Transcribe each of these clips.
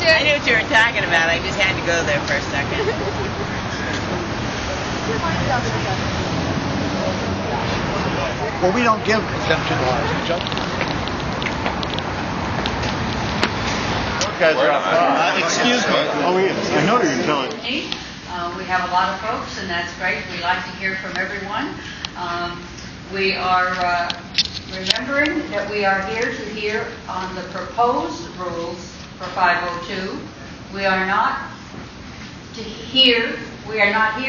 I knew what you were talking about. I just had to go there for a second. Well, we don't give exemption laws. Excuse me. Oh, yes. I know you're telling. We have a lot of folks, and that's great. We like to hear from everyone. We are remembering that we are here to hear on the proposed rules for 502. We are not here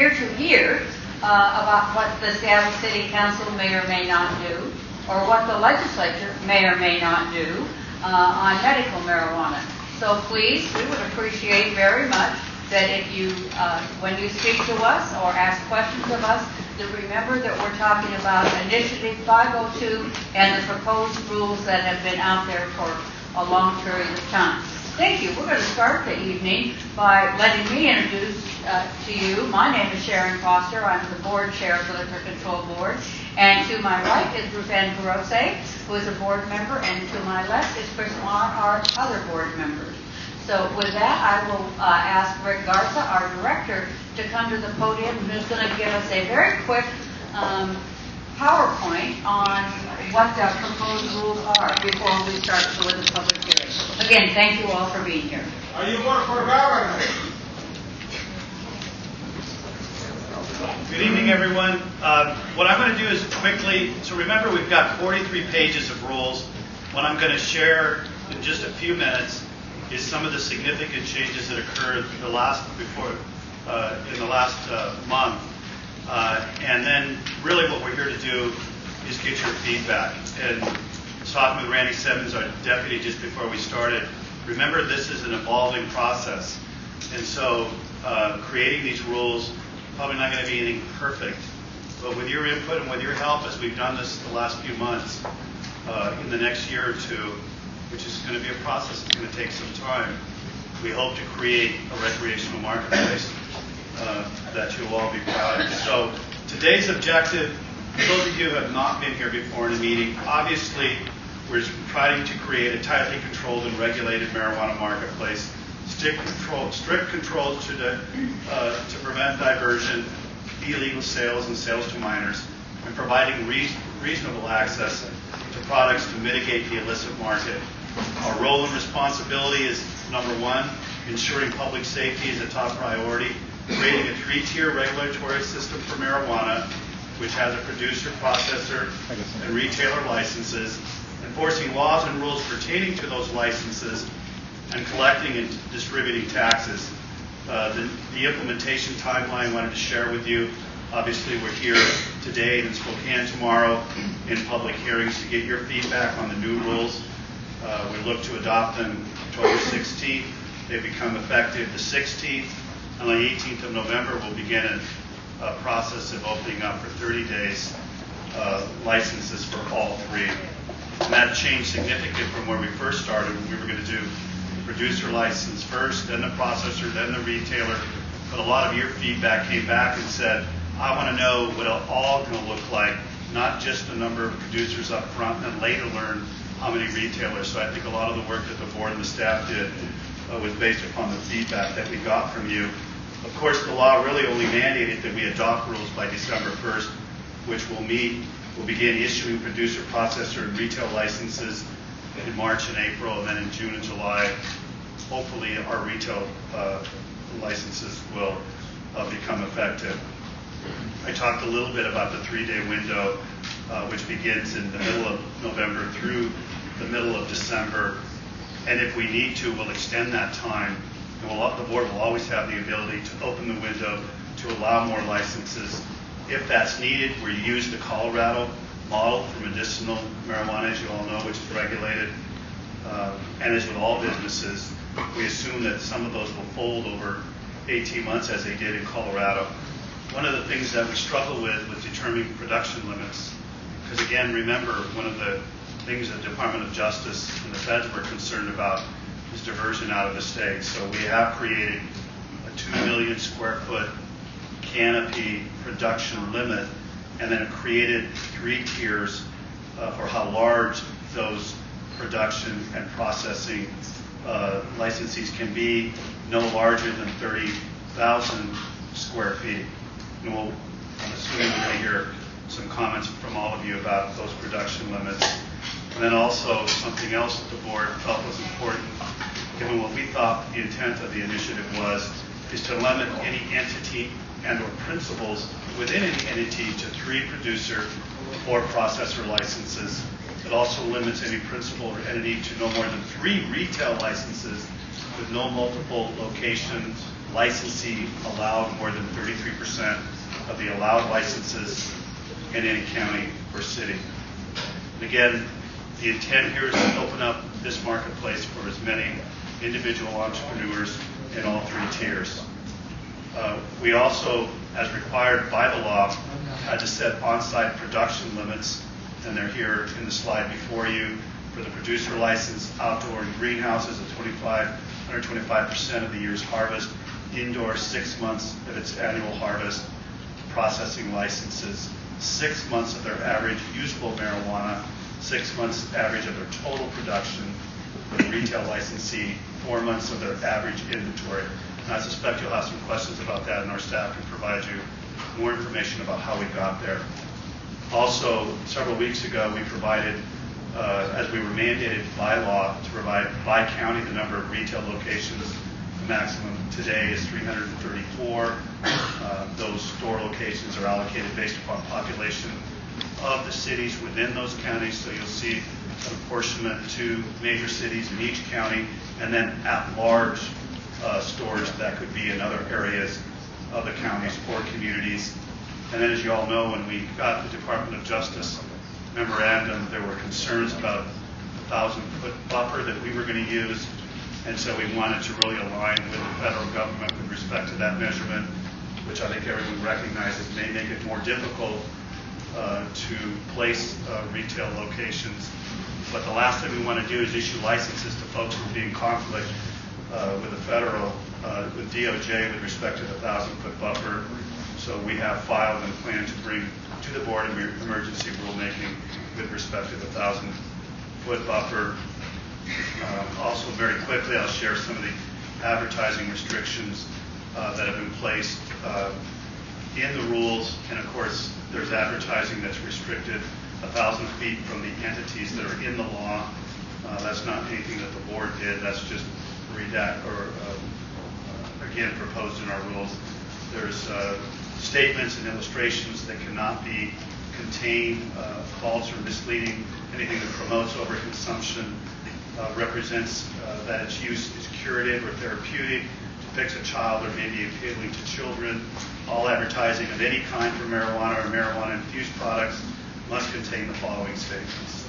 to hear about what the Seattle City Council may or may not do, or what the legislature may or may not do on medical marijuana. So please, we would appreciate very much that if you, when you speak to us or ask questions of us, to remember that we're talking about Initiative 502 and the proposed rules that have been out there for a long period of time. Thank you. We're going to start the evening by letting me introduce to you. My name is Sharon Foster. I'm the board chair of the Liquor Control Board. And to my right is Ruth Ann Carose, who is a board member, and to my left is Chris Wan, our other board members. So with that, I will ask Rick Garza, our director, to come to the podium, who's going to give us a very quick PowerPoint on what the proposed rules are before we start with the public hearing. Again, thank you all for being here. Are you work for government? Good evening, everyone. What I'm going to do is quickly, so remember we've got 43 pages of rules. What I'm going to share in just a few minutes is some of the significant changes that occurred in the last month. And then really what we're here to do is get your feedback. And I was talking with Randy Simmons, our deputy, just before we started. Remember, this is an evolving process. And so creating these rules, probably not going to be anything perfect. But with your input and with your help, as we've done this the last few months, in the next year or two, which is going to be a process that's going to take some time, we hope to create a recreational marketplace that you'll all be proud of. So today's objective, for those of you who have not been here before in a meeting, obviously we're trying to create a tightly controlled and regulated marijuana marketplace, strict controls to prevent diversion, illegal sales and sales to minors, and providing reasonable access to products to mitigate the illicit market. Our role and responsibility is, number one, ensuring public safety is a top priority, creating a 3-tier regulatory system for marijuana, which has a producer, processor, and retailer licenses, enforcing laws and rules pertaining to those licenses, and collecting and distributing taxes. The implementation timeline I wanted to share with you. Obviously, we're here today and in Spokane tomorrow in public hearings to get your feedback on the new rules. We look to adopt them October 16th. They become effective the 16th. On the 18th of November, we'll begin a process of opening up for 30 days licenses for all three. And that changed significantly from where we first started. We were going to do the producer license first, then the processor, then the retailer. But a lot of your feedback came back and said, I want to know what it's all going to look like, not just the number of producers up front and then later learn how many retailers. So I think a lot of the work that the board and the staff did was based upon the feedback that we got from you. Of course, the law really only mandated that we adopt rules by December 1st, which we'll begin issuing producer, processor, and retail licenses in March and April, and then in June and July, hopefully our retail licenses will become effective. I talked a little bit about the 3-day window, which begins in the middle of November through the middle of December. And if we need to, we'll extend that time. And the board will always have the ability to open the window to allow more licenses if that's needed. We use the Colorado model for medicinal marijuana, as you all know, which is regulated. And as with all businesses, we assume that some of those will fold over 18 months as they did in Colorado. One of the things that we struggle with was determining production limits. Because again, remember, one of the things the Department of Justice and the feds were concerned about is diversion out of the state. So we have created a 2 million square foot canopy production limit, and then created 3 tiers for how large those production and processing licensees can be no larger than 30,000 square feet. And I'm assuming we're going to hear some comments from all of you about those production limits. And then also something else that the board felt was important, given what we thought the intent of the initiative was, is to limit any entity and or principals within an entity to 3 producer or processor licenses. It also limits any principal or entity to no more than 3 retail licenses with no multiple location licensee allowed more than 33% of the allowed licenses in any county or city. And again, the intent here is to open up this marketplace for as many individual entrepreneurs in all 3 tiers. We also, as required by the law, had to set on-site production limits, and they're here in the slide before you. For the producer license, outdoor and greenhouses at 125% of the year's harvest, indoor 6 months of its annual harvest, processing licenses 6 months of their average usable marijuana, 6 months average of their total production, for the retail licensee, 4 months of their average inventory. And I suspect you'll have some questions about that, and our staff can provide you more information about how we got there. Also, several weeks ago, we provided, as we were mandated by law, to provide by county the number of retail locations. The maximum today is 334. Those store locations are allocated based upon population of the cities within those counties. So you'll see an apportionment to major cities in each county, and then at-large stores that could be in other areas of the counties or communities. And then, as you all know, when we got the Department of Justice memorandum, there were concerns about the 1,000-foot buffer that we were going to use, and so we wanted to really align with the federal government with respect to that measurement, which I think everyone recognizes may make it more difficult to place retail locations. But the last thing we want to do is issue licenses to folks who will be in conflict with the federal, with DOJ with respect to the 1,000-foot buffer. So we have filed and plan to bring to the board an emergency rulemaking with respect to the 1,000-foot buffer. Also, very quickly, I'll share some of the advertising restrictions that have been placed in the rules. And of course, there's advertising that's restricted 1,000 feet from the entities that are in the law. That's not anything that the board did. That's just again proposed in our rules. There's statements and illustrations that cannot be contained, false or misleading, anything that promotes overconsumption, represents that its use is curative or therapeutic, depicts a child or may be appealing to children. All advertising of any kind for marijuana or marijuana-infused products must contain the following statements.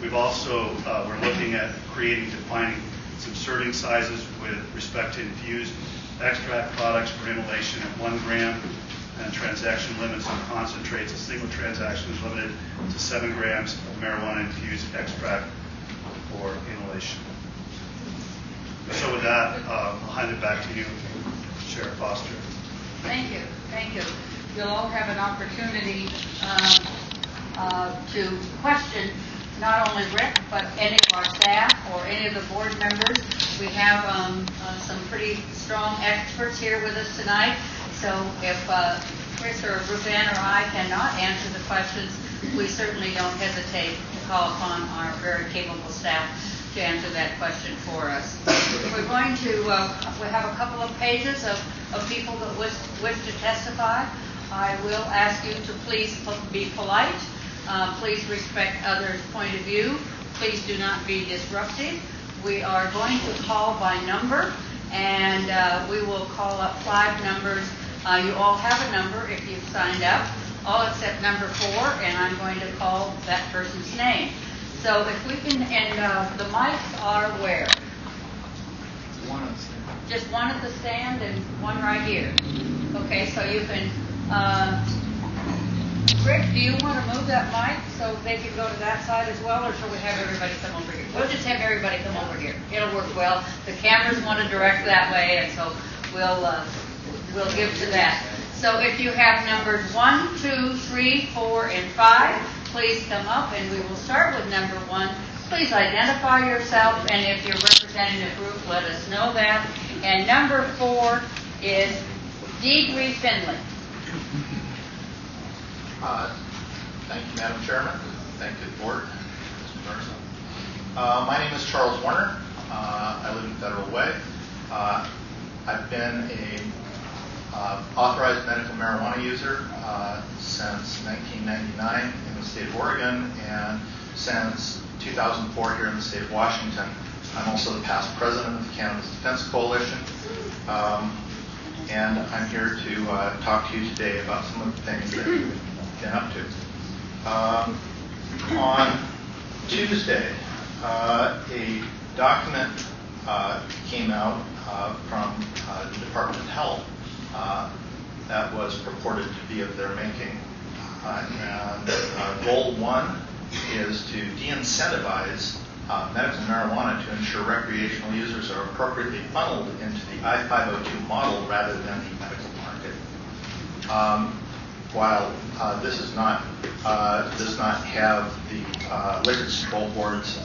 We've also, we're looking at defining some serving sizes with respect to infused extract products for inhalation at 1 gram, and transaction limits on concentrates. A single transaction is limited to 7 grams of marijuana-infused extract for inhalation. So with that, I'll hand it back to you, Sheriff Foster. Thank you. Thank you. You'll all have an opportunity to question not only Rick, but any of our staff or any of the board members. We have some pretty strong experts here with us tonight. So if Chris or Ruthann or I cannot answer the questions, we certainly don't hesitate to call upon our very capable staff to answer that question for us. We're going to, we have a couple of pages of people that wish to testify. I will ask you to please be polite. Please respect others' point of view. Please do not be disruptive. We are going to call by number, and we will call up 5 numbers. You all have a number if you've signed up, all except number 4, and I'm going to call that person's name. So if we can, and the mics are where? One on the stand. Just one at the stand and one right here. Okay, so you can, Rick, do you want to move that mic so they can go to that side as well, or shall we have everybody come over here? We'll just have everybody come over here. It'll work well. The cameras want to direct that way, and so we'll give to that. So if you have numbers 1, 2, 3, 4, and 5, please come up, and we will start with number 1, Please identify yourself, and if you're representing a group, let us know that. And number 4 is Deidre Finley. Thank you, Madam Chairman. Thank you, Board. Mr. Garza. My name is Charles Warner. I live in Federal Way. I've been a authorized medical marijuana user since 1999 in the state of Oregon and since 2004 here in the state of Washington. I'm also the past president of the Cannabis Defense Coalition, and I'm here to talk to you today about some of the things that we've been up to. On Tuesday, a document came out from the Department of Health that was purported to be of their making. And goal 1 is to de-incentivize medical marijuana to ensure recreational users are appropriately funneled into the I-502 model rather than the medical market. While this does not have the Liquor Control Board's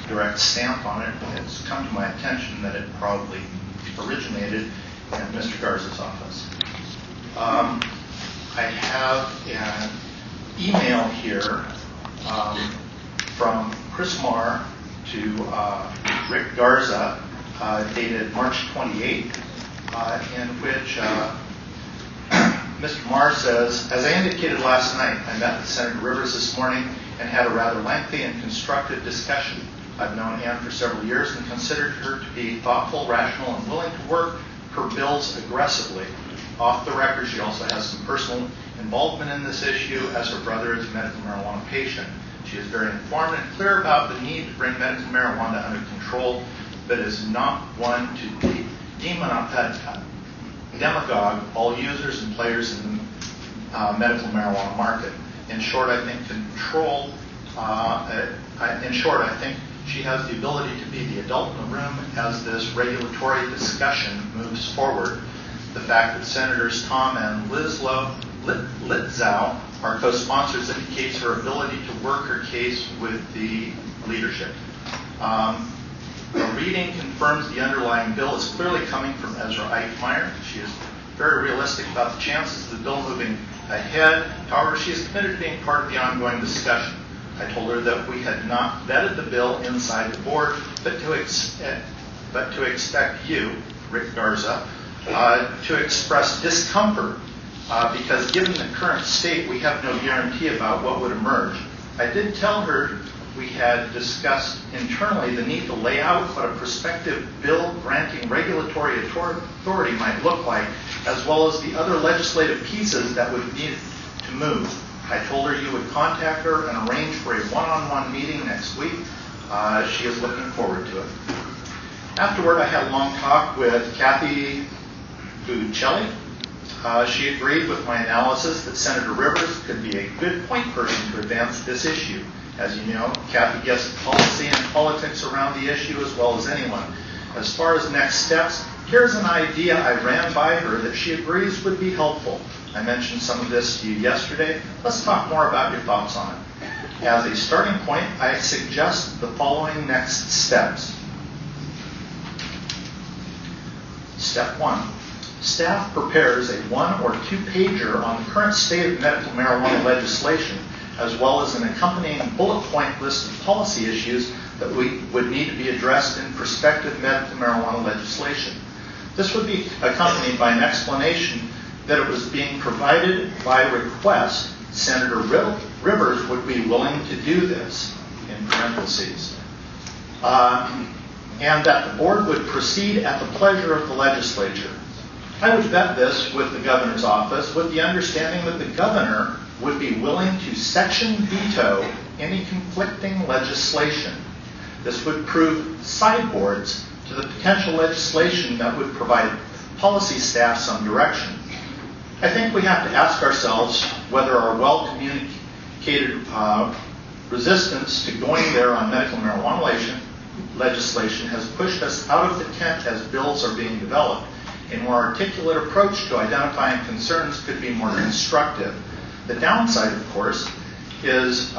direct stamp on it, it's come to my attention that it probably originated in Mr. Garza's office. I have an email here from Chris Marr to Rick Garza dated March 28th, in which Mr. Marr says, as I indicated last night, I met with Senator Rivers this morning and had a rather lengthy and constructive discussion. I've known Ann for several years and considered her to be thoughtful, rational, and willing to work her bills aggressively. Off the record, she also has some personal involvement in this issue as her brother is a medical marijuana patient. She is very informed and clear about the need to bring medical marijuana under control, but is not one to demagogue all users and players in the medical marijuana market. In short, I think I think she has the ability to be the adult in the room as this regulatory discussion moves forward. The fact that Senators Tom and Litzow are co-sponsors indicates her ability to work her case with the leadership. The reading confirms the underlying bill is clearly coming from Ezra Eichmeyer. She is very realistic about the chances of the bill moving ahead. However, she is committed to being part of the ongoing discussion. I told her that we had not vetted the bill inside the board, but to expect you, Rick Garza, to express discomfort because given the current state, we have no guarantee about what would emerge. I did tell her we had discussed internally the need to lay out what a prospective bill granting regulatory authority might look like, as well as the other legislative pieces that would need to move. I told her you would contact her and arrange for a one-on-one meeting next week. She is looking forward to it. Afterward, I had a long talk with Kathy Buccelli. She agreed with my analysis that Senator Rivers could be a good point person to advance this issue. As you know, Kathy gets policy and politics around the issue as well as anyone. As far as next steps, here's an idea I ran by her that she agrees would be helpful. I mentioned some of this to you yesterday. Let's talk more about your thoughts on it. As a starting point, I suggest the following next steps. Step 1. Staff prepares a 1- or 2-pager on the current state of medical marijuana legislation, as well as an accompanying bullet point list of policy issues that would need to be addressed in prospective medical marijuana legislation. This would be accompanied by an explanation that it was being provided by request. Senator Rivers would be willing to do this, in parentheses, and that the board would proceed at the pleasure of the legislature. I would vet this with the governor's office with the understanding that the governor would be willing to section veto any conflicting legislation. This would prove sideboards to the potential legislation that would provide policy staff some direction. I think we have to ask ourselves whether our well-communicated resistance to going there on medical marijuana legislation has pushed us out of the tent as bills are being developed. A more articulate approach to identifying concerns could be more constructive. The downside, of course, is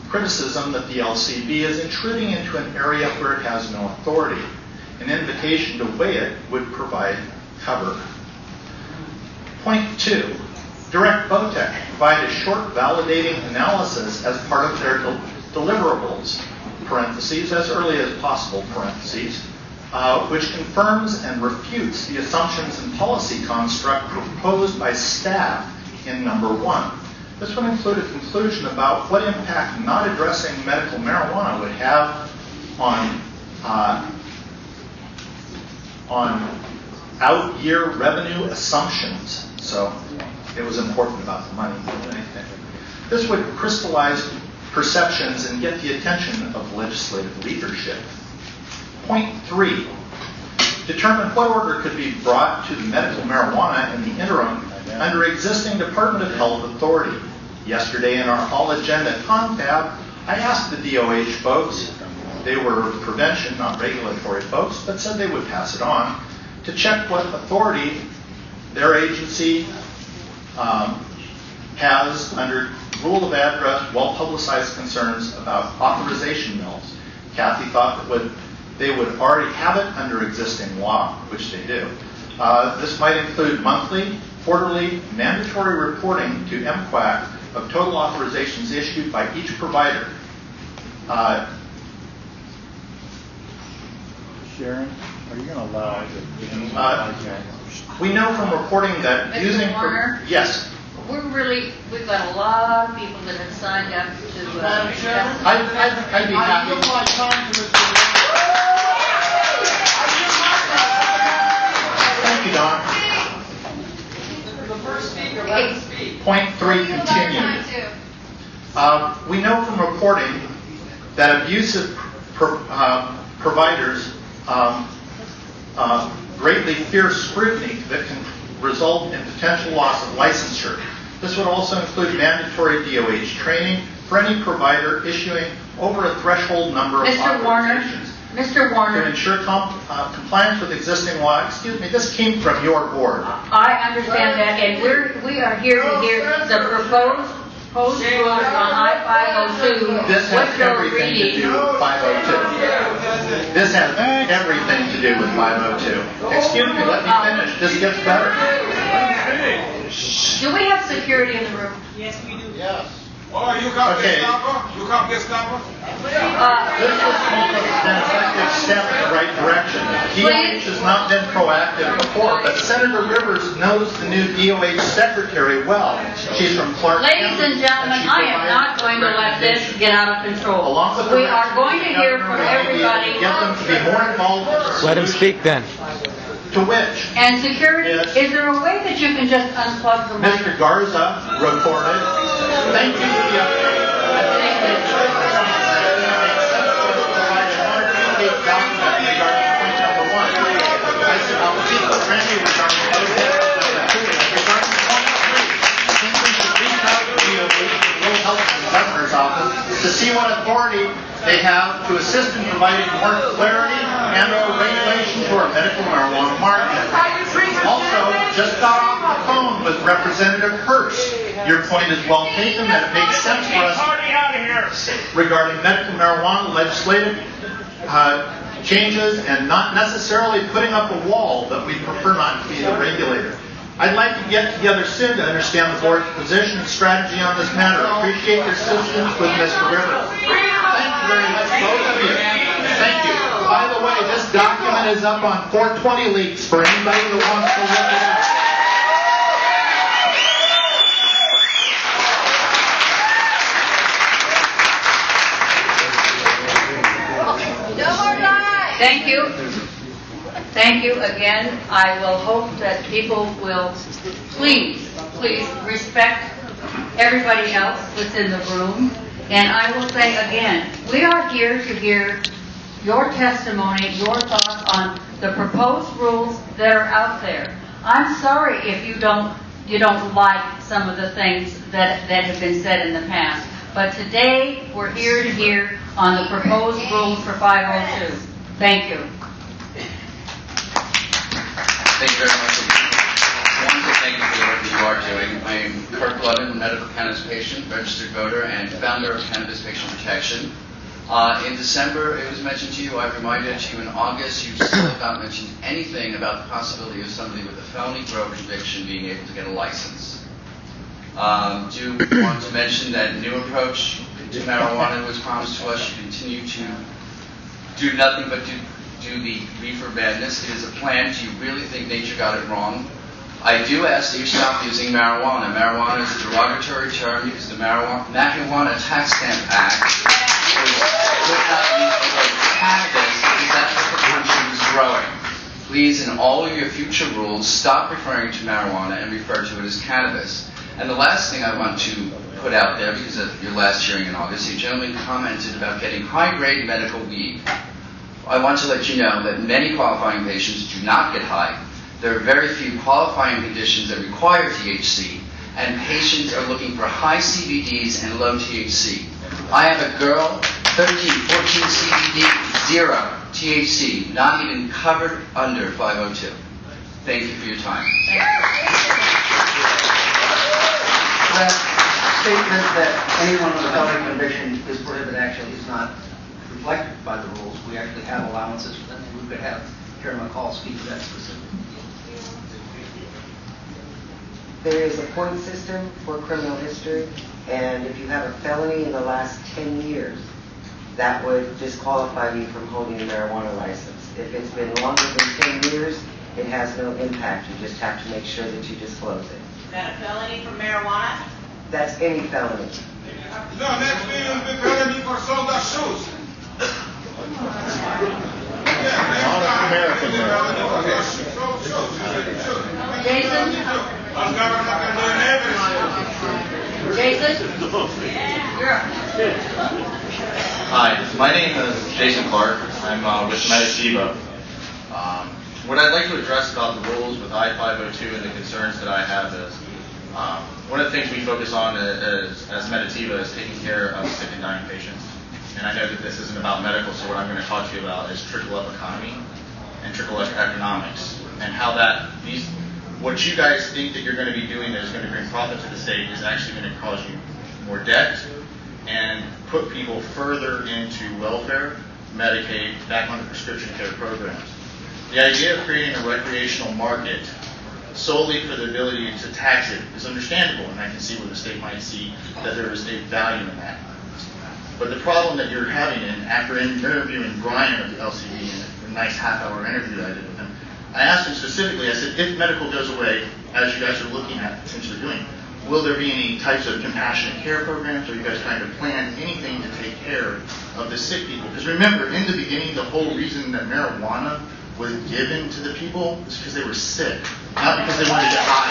criticism that the LCB is intruding into an area where it has no authority. An invitation to weigh it would provide cover. Point 2, direct BOTEC provide a short validating analysis as part of their deliverables, parentheses, as early as possible, parentheses, which confirms and refutes the assumptions and policy construct proposed by staff in number 1. This would include a conclusion about what impact not addressing medical marijuana would have on out-year revenue assumptions. So it was important about the money more than anything. This would crystallize perceptions and get the attention of legislative leadership. Point 3, determine what order could be brought to the medical marijuana in the interim under existing Department of Health authority. Yesterday in our all agenda confab, I asked the DOH folks, they were prevention, not regulatory folks, but said they would pass it on, to check what authority their agency has under rule of address, well-publicized concerns about authorization mills. Kathy thought that they would already have it under existing law, which they do. This might include monthly, quarterly, mandatory reporting to MQAC of total authorizations issued by each provider. Sharon, are you going to allow we know from reporting that Mr. using... Warner? Yes. We've got a lot of people that have signed up to... I'd be happy. Thank you, Don. The first speaker, let him speak. Point 3 continued. We know from reporting that abusive providers greatly fear scrutiny that can result in potential loss of licensure. This would also include mandatory DOH training for any provider issuing over a threshold number of authorizations. Mr. Warner. To ensure compliance with existing law. Excuse me, this came from your board. I understand that, and we are here to hear the proposed rules on I-502. This has everything to do with 502. This has everything to do with 502. Excuse me, let me finish. This gets better. Do we have security in the room? Yes, we do. Yes. Oh, you come Okay. get stopper? You come get stopper? This is an effective step in the right direction. DOH has not been proactive before, but Senator Rivers knows the new DOH secretary well. She's from Clark County. Ladies and gentlemen, I am not going to let this get out of control. Along with the We are going to hear from everybody. Get them to be more involved in the Let him speak then. To which And security, Yes. is there a way that you can just unplug the mic? Mr. Garza reported. Thank you for the update. Document regarding point number 1. I said, I'll keep the Randy regarding OTEC number 2. Regarding point 3, I think we should reach out to the Rural Health and Governor's Office to see what authority they have to assist in providing more clarity and or regulation to our medical marijuana market. Also, just got off the phone with Representative Hurst. Your point is well taken that it makes sense for us regarding medical marijuana legislative changes and not necessarily putting up a wall, but we prefer not to be the regulator. I'd like to get together soon to understand the board's position and strategy on this matter. Appreciate your assistance with Mr. Rivers. Thank you very much, both of you. Thank you. By the way, this document is up on 420 Leaks for anybody that wants to look at it. Thank you. Thank you again. I will hope that people will please respect everybody else that's in the room. And I will say again, we are here to hear your testimony, your thoughts on the proposed rules that are out there. I'm sorry if you don't like some of the things that have been said in the past. But today, we're here to hear on the proposed rules for 502. Thank you. Thank you very much. wanted to thank you for the work that you are doing. I am Kirk Levin, medical cannabis patient, registered voter, and founder of Cannabis Patient Protection. In December, it was mentioned to you, I reminded you in August, you still have not mentioned anything about the possibility of somebody with a felony grow conviction being able to get a license. Do want to mention that new approach to marijuana was promised to us. You continue to do nothing but do the reefer madness. It is a plan. Do you really think nature got it wrong? I do ask that you stop using marijuana. Marijuana is a derogatory term because the Marijuana Tax Stamp Act would not use the word cannabis because that's what the country was growing. Please, in all of your future rules, stop referring to marijuana and refer to it as cannabis. And the last thing I want to put out there, because of your last hearing in August, you gentlemen commented about getting high-grade medical weed. I want to let you know that many qualifying patients do not get high. There are very few qualifying conditions that require THC, and patients are looking for high CBDs and low THC. I have a girl, 13, 14 CBD, 0 THC, not even covered under 502. Thank you for your time. That statement that anyone with a felony conviction is prohibited actually is not reflected by the rules. We actually have allowances for them, and we could have Karen McCall speak to that specifically. There is a point system for criminal history, and if you have a felony in the last 10 years, that would disqualify you from holding a marijuana license. If it's been longer than 10 years, it has no impact. You just have to make sure that you disclose it. Is that a felony for marijuana? That's any felony. No, next week will be felony for sold us shoes. Not American Jason? Jason? You're up. Hi, my name is Jason Clark. I'm with Meditativa. What I'd like to address about the rules with I-502 and the concerns that I have is one of the things we focus on as Meditativa is taking care of sick and dying patients. And I know that this isn't about medical, so what I'm going to talk to you about is trickle-up economy and trickle-up economics, and how what you guys think that you're going to be doing that is going to bring profit to the state is actually going to cause you more debt and put people further into welfare, Medicaid, back on the prescription care programs. The idea of creating a recreational market solely for the ability to tax it is understandable, and I can see where the state might see that there is a value in that. But the problem that you're having, and after interviewing Brian of the LCD in a nice half-hour interview that I did with him, I asked him specifically, I said, if medical goes away, as you guys are looking at potentially doing, will there be any types of compassionate care programs? Are you guys trying to plan anything to take care of the sick people? Because remember, in the beginning, the whole reason that marijuana was given to the people was because they were sick, not because they wanted to get high.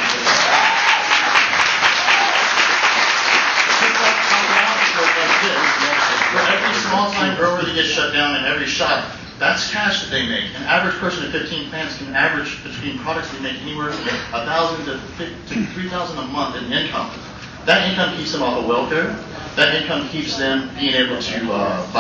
For every small-time grower that gets shut down and every shop, that's cash that they make. An average person at 15 plants can average between products they make anywhere from $1,000 to $3,000 a month in income. That income keeps them off of welfare. That income keeps them being able to not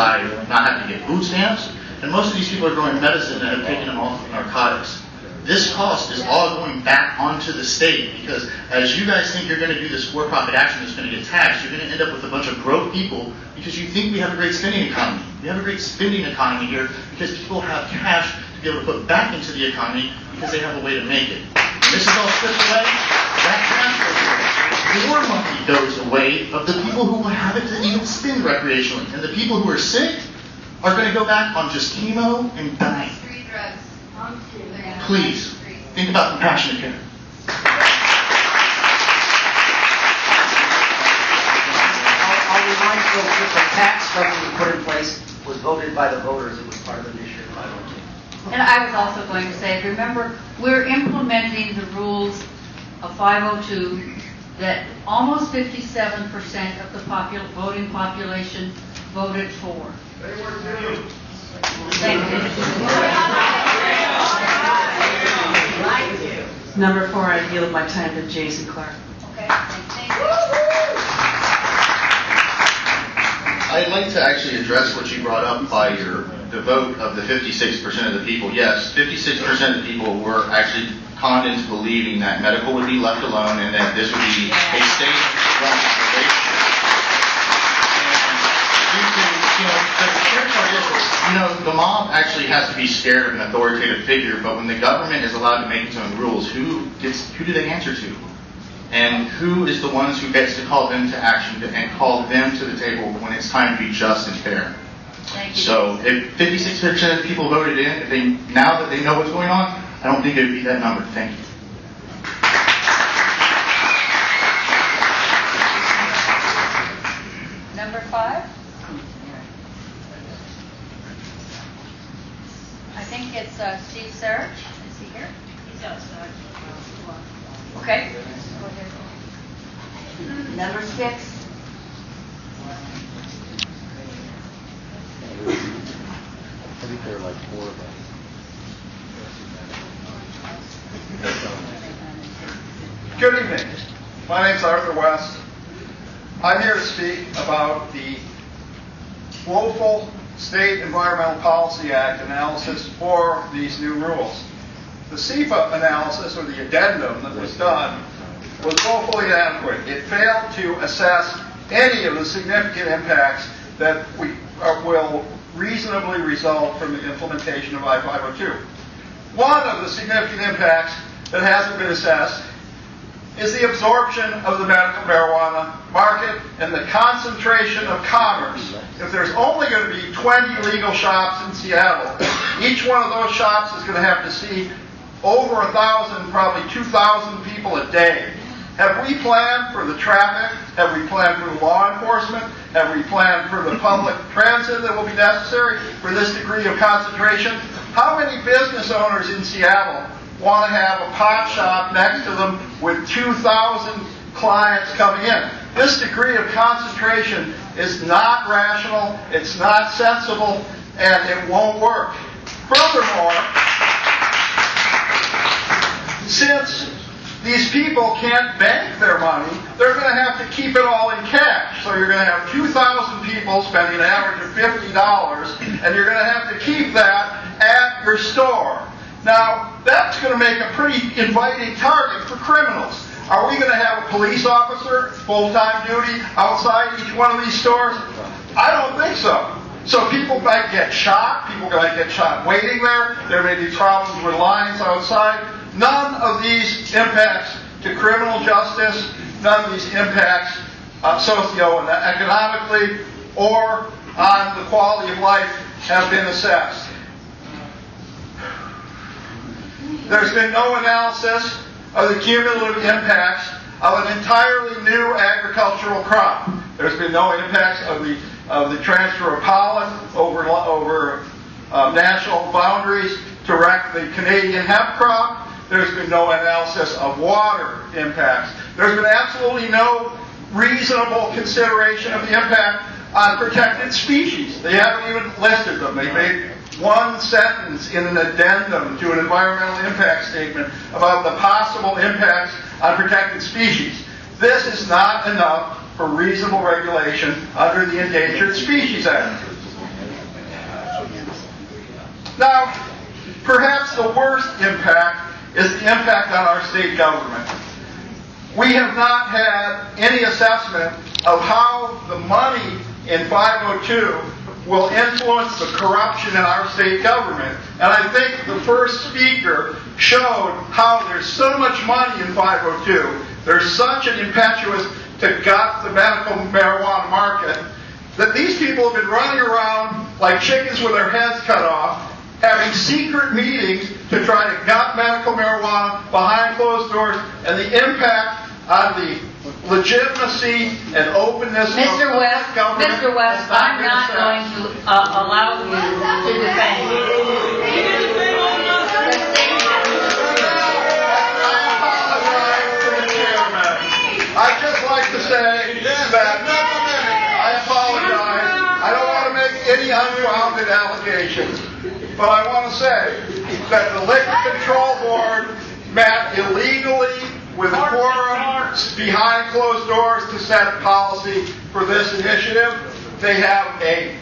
having to get food stamps. And most of these people are growing medicine and have taken them off of narcotics. This cost is all going back onto the state because as you guys think you're going to do this for-profit action that's going to get taxed, you're going to end up with a bunch of broke people because you think we have a great spending economy. We have a great spending economy here because people have cash to be able to put back into the economy because they have a way to make it. When this is all stripped away, that cash goes away. More money goes away of the people who have it to even spend recreationally. And the people who are sick are going to go back on just chemo and dying. Street drugs. Please, think about compassionate care. I'll remind folks that the tax structure we put in place was voted by the voters. It was part of the initiative 502. And I was also going to say, remember, we're implementing the rules of 502 that almost 57% of the voting population voted for. Thank you. Number 4, I yield my time to Jason Clark. Okay, thank you. I'd like to actually address what you brought up by the vote of the 56% of the people. Yes, 56% of the people were actually conned into believing that medical would be left alone and that this would be a state-run operation. The scary part is, the mob actually has to be scared of an authoritative figure, but when the government is allowed to make its own rules, who do they answer to? And who is the ones who gets to call them to action and call them to the table when it's time to be just and fair? Thank you. So if 56% of the people voted in, now that they know what's going on, I don't think it would be that number. Thank you. Number 5? I think it's Steve Serge. Is he here? He's outside. Okay. Number 6. I think there are like 4 of us. Good evening. My name is Arthur West. I'm here to speak about the woeful State Environmental Policy Act analysis for these new rules. The CEPA analysis, or the addendum that was done, was woefully inadequate. It failed to assess any of the significant impacts that will reasonably result from the implementation of I-502. One of the significant impacts that hasn't been assessed is the absorption of the medical marijuana market and the concentration of commerce. If there's only going to be 20 legal shops in Seattle, each one of those shops is going to have to see over 1,000, probably 2,000 people a day. Have we planned for the traffic? Have we planned for the law enforcement? Have we planned for the public transit that will be necessary for this degree of concentration? How many business owners in Seattle want to have a pot shop next to them with 2,000 clients coming in? This degree of concentration is not rational, it's not sensible, and it won't work. Furthermore, since these people can't bank their money, they're going to have to keep it all in cash. So you're going to have 2,000 people spending an average of $50, and you're going to have to keep that at your store. Now, that's going to make a pretty inviting target for criminals. Are we going to have a police officer, full-time duty, outside each one of these stores? I don't think so. So people might get shot. People might get shot waiting there. There may be problems with lines outside. None of these impacts to criminal justice, none of these impacts socioeconomically or on the quality of life have been assessed. There's been no analysis of the cumulative impacts of an entirely new agricultural crop. There's been no impacts of the transfer of pollen over national boundaries to wreck the Canadian hemp crop. There's been no analysis of water impacts. There's been absolutely no reasonable consideration of the impact on protected species. They haven't even listed them. They made one sentence in an addendum to an environmental impact statement about the possible impacts on protected species. This is not enough for reasonable regulation under the Endangered Species Act. Now, perhaps the worst impact is the impact on our state government. We have not had any assessment of how the money in 502 will influence the corruption in our state government. And I think the first speaker showed how there's so much money in 502, there's such an impetus to gut the medical marijuana market, that these people have been running around like chickens with their heads cut off, having secret meetings to try to gut medical marijuana behind closed doors, and the impact on the legitimacy and openness Mr. of West, government. Mr. West, I'm not going to allow you to defend. I'd just like to say that I apologize. I don't want to make any unfounded allegations, but I want to say that the Liquor Control Board met illegally with a quorum behind closed doors to set policy for this initiative. They have a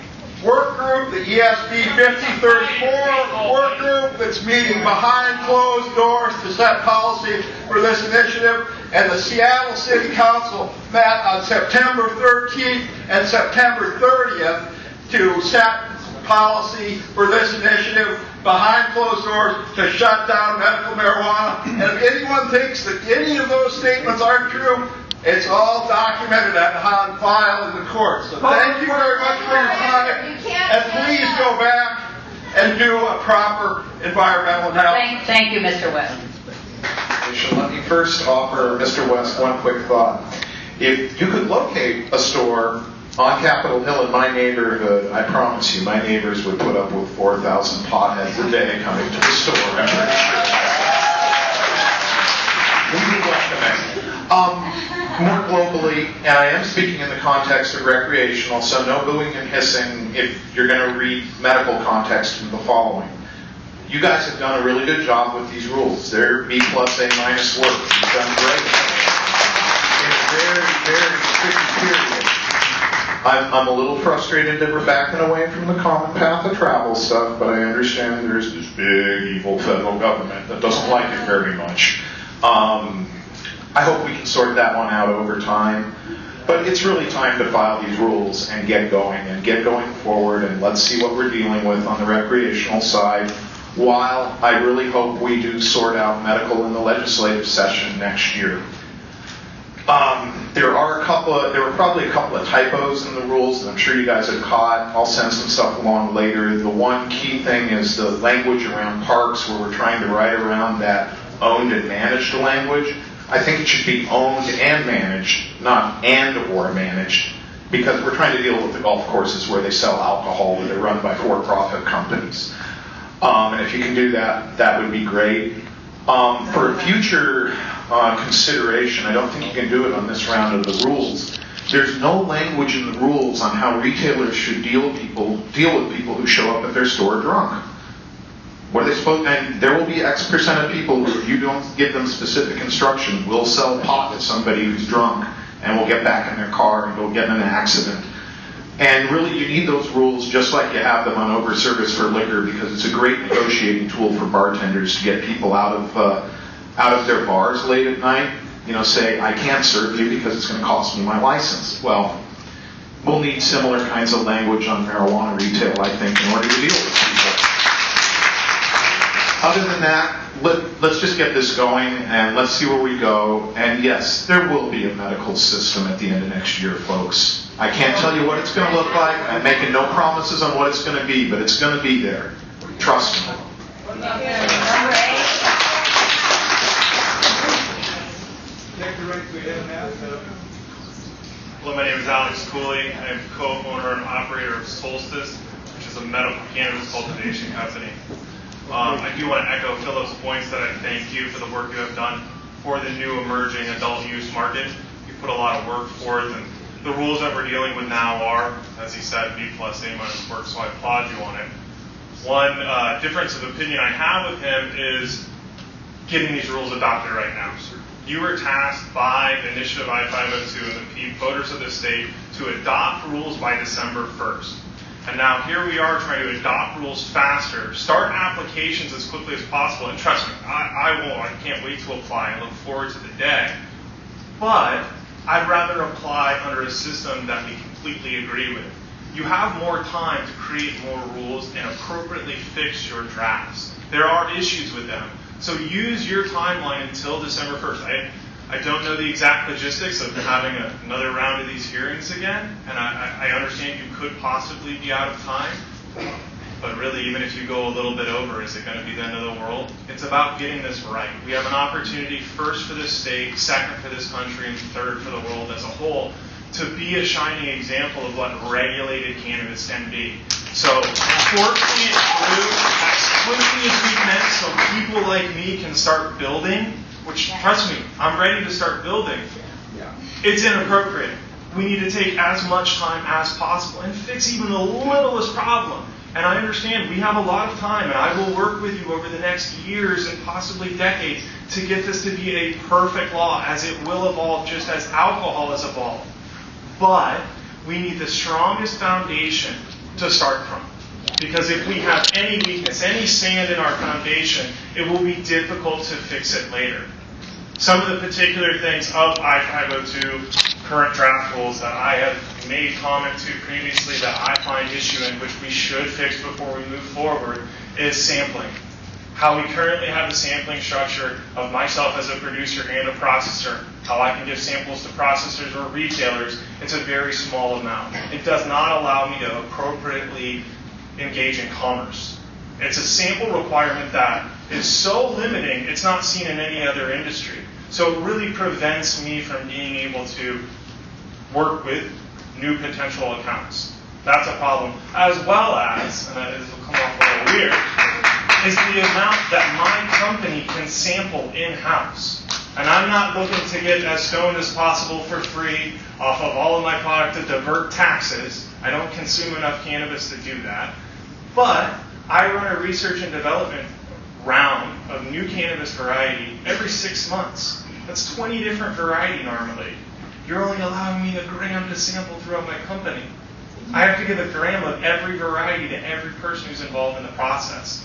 work group, the ESB 5034 work group that's meeting behind closed doors to set policy for this initiative, and the Seattle City Council met on September 13th and September 30th to set policy for this initiative behind closed doors to shut down medical marijuana. And if anyone thinks that any of those statements aren't true, it's all documented and on file in the court. So thank you very much for your time. And please go back and do a proper environmental analysis. Thank you, Mr. West. Let me first offer Mr. West one quick thought. If you could locate a store on Capitol Hill in my neighborhood, I promise you, my neighbors would put up with 4,000 potheads a day coming to the store. More globally, and I am speaking in the context of recreational, so no booing and hissing if you're going to read medical context from the following. You guys have done a really good job with these rules. They're B+, A- work. You've done great. In a very, very tricky period. I'm a little frustrated that we're backing away from the common path of travel stuff, but I understand there's this big, evil federal government that doesn't like it very much. I hope we can sort that one out over time. But it's really time to file these rules and get going forward, and let's see what we're dealing with on the recreational side, while I really hope we do sort out medical in the legislative session next year. There were probably a couple of typos in the rules that I'm sure you guys have caught. I'll send some stuff along later. The one key thing is the language around parks, where we're trying to write around that owned and managed language. I think it should be owned and managed, not and or managed, because we're trying to deal with the golf courses where they sell alcohol, where they're run by for-profit companies. And if you can do that, that would be great. For future consideration, I don't think you can do it on this round of the rules. There's no language in the rules on how retailers should deal with people who show up at their store drunk. What are they supposed? And there will be X percent of people who, if you don't give them specific instruction, will sell pot to somebody who's drunk and will get back in their car and go get in an accident. And really, you need those rules just like you have them on overservice for liquor, because it's a great negotiating tool for bartenders to get people out of their bars late at night. You know, say, I can't serve you because it's going to cost me my license. Well, we'll need similar kinds of language on marijuana retail, I think, in order to deal with people. Other than that, let's just get this going and let's see where we go. And yes, there will be a medical system at the end of next year, folks. I can't tell you what it's going to look like. I'm making no promises on what it's going to be, but it's going to be there. Trust me. Hello, my name is Alex Cooley. I am co-owner and operator of Solstice, which is a medical cannabis cultivation company. I do want to echo Philip's points that I thank you for the work you have done for the new emerging adult use market. You put a lot of work forth, and the rules that we're dealing with now are, as he said, B+, A- work, so I applaud you on it. One difference of opinion I have with him is getting these rules adopted right now. You were tasked by the Initiative I-502 and the voters of the state to adopt rules by December 1st. And now here we are trying to adopt rules faster, start applications as quickly as possible. And trust me, I can't wait to apply. I look forward to the day. But I'd rather apply under a system that we completely agree with. You have more time to create more rules and appropriately fix your drafts. There are issues with them. So use your timeline until December 1st. I don't know the exact logistics of having another round of these hearings again, and I understand you could possibly be out of time, but really, even if you go a little bit over, is it going to be the end of the world? It's about getting this right. We have an opportunity, first for this state, second for this country, and third for the world as a whole, to be a shining example of what regulated cannabis can be. So, forcing it through as quickly as we can so people like me can start building, which, trust me, I'm ready to start building. It's inappropriate. We need to take as much time as possible and fix even the littlest problem. And I understand we have a lot of time, and I will work with you over the next years and possibly decades to get this to be a perfect law, as it will evolve just as alcohol has evolved. But we need the strongest foundation to start from. Because if we have any weakness, any sand in our foundation, it will be difficult to fix it later. Some of the particular things of I-502 current draft rules that I have made comment to previously that I find issue in, which we should fix before we move forward, is sampling. How we currently have the sampling structure of myself as a producer and a processor, how I can give samples to processors or retailers, it's a very small amount. It does not allow me to appropriately engage in commerce. It's a sample requirement that is so limiting, it's not seen in any other industry. So it really prevents me from being able to work with new potential accounts. That's a problem. As well as, and this will come off a little weird, is the amount that my company can sample in-house. And I'm not looking to get as stoned as possible for free off of all of my product to divert taxes. I don't consume enough cannabis to do that. But I run a research and development round of new cannabis variety every 6 months. That's 20 different variety normally. You're only allowing me a gram to sample throughout my company. I have to give a gram of every variety to every person who's involved in the process.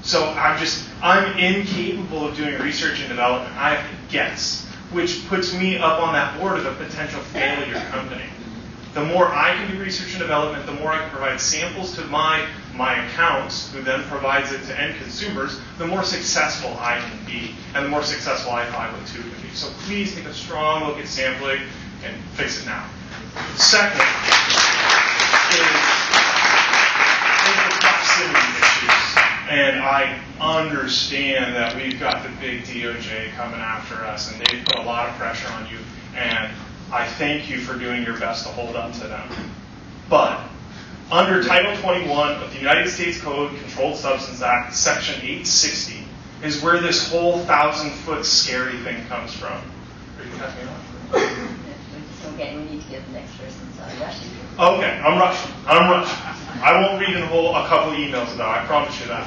So I'm incapable of doing research and development. I have to guess, which puts me up on that board of a potential failure company. The more I can do research and development, the more I can provide samples to my accounts, who then provides it to end consumers, the more successful I can be, and the more successful I-502 can be. So please take a strong look at sampling and fix it now. Second is the proximity issues. And I understand that we've got the big DOJ coming after us, and they've put a lot of pressure on you, and I thank you for doing your best to hold up to them. But under Title 21 of the United States Code Controlled Substance Act, Section 860, is where this whole 1,000-foot scary thing comes from. Are you cutting me off? Okay, we need to get the next person, so I'm rushing. Okay, I'm rushing. I won't read a couple emails though, I promise you that.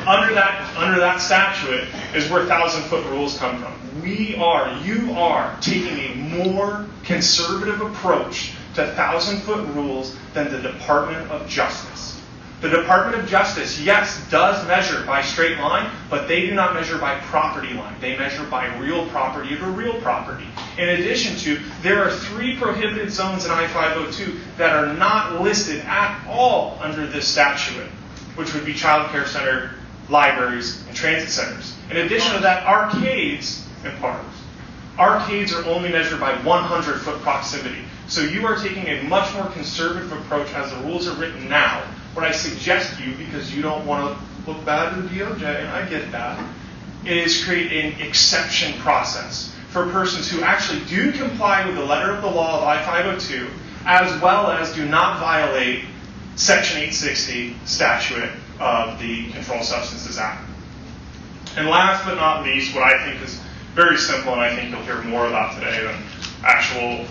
Under that statute is where 1,000-foot rules come from. You are taking a more conservative approach to 1,000-foot rules than the Department of Justice. The Department of Justice, yes, does measure by straight line, but they do not measure by property line. They measure by real property to real property. In addition to, there are 3 prohibited zones in I-502 that are not listed at all under this statute, which would be child care center, libraries, and transit centers. In addition to that, arcades and parks. Arcades are only measured by 100-foot proximity. So you are taking a much more conservative approach as the rules are written now. What I suggest to you, because you don't want to look bad to the DOJ, and I get that, is create an exception process for persons who actually do comply with the letter of the law of I-502, as well as do not violate Section 860 statute of the Controlled Substances Act. And last but not least, what I think is very simple, and I think you'll hear more about today than actual,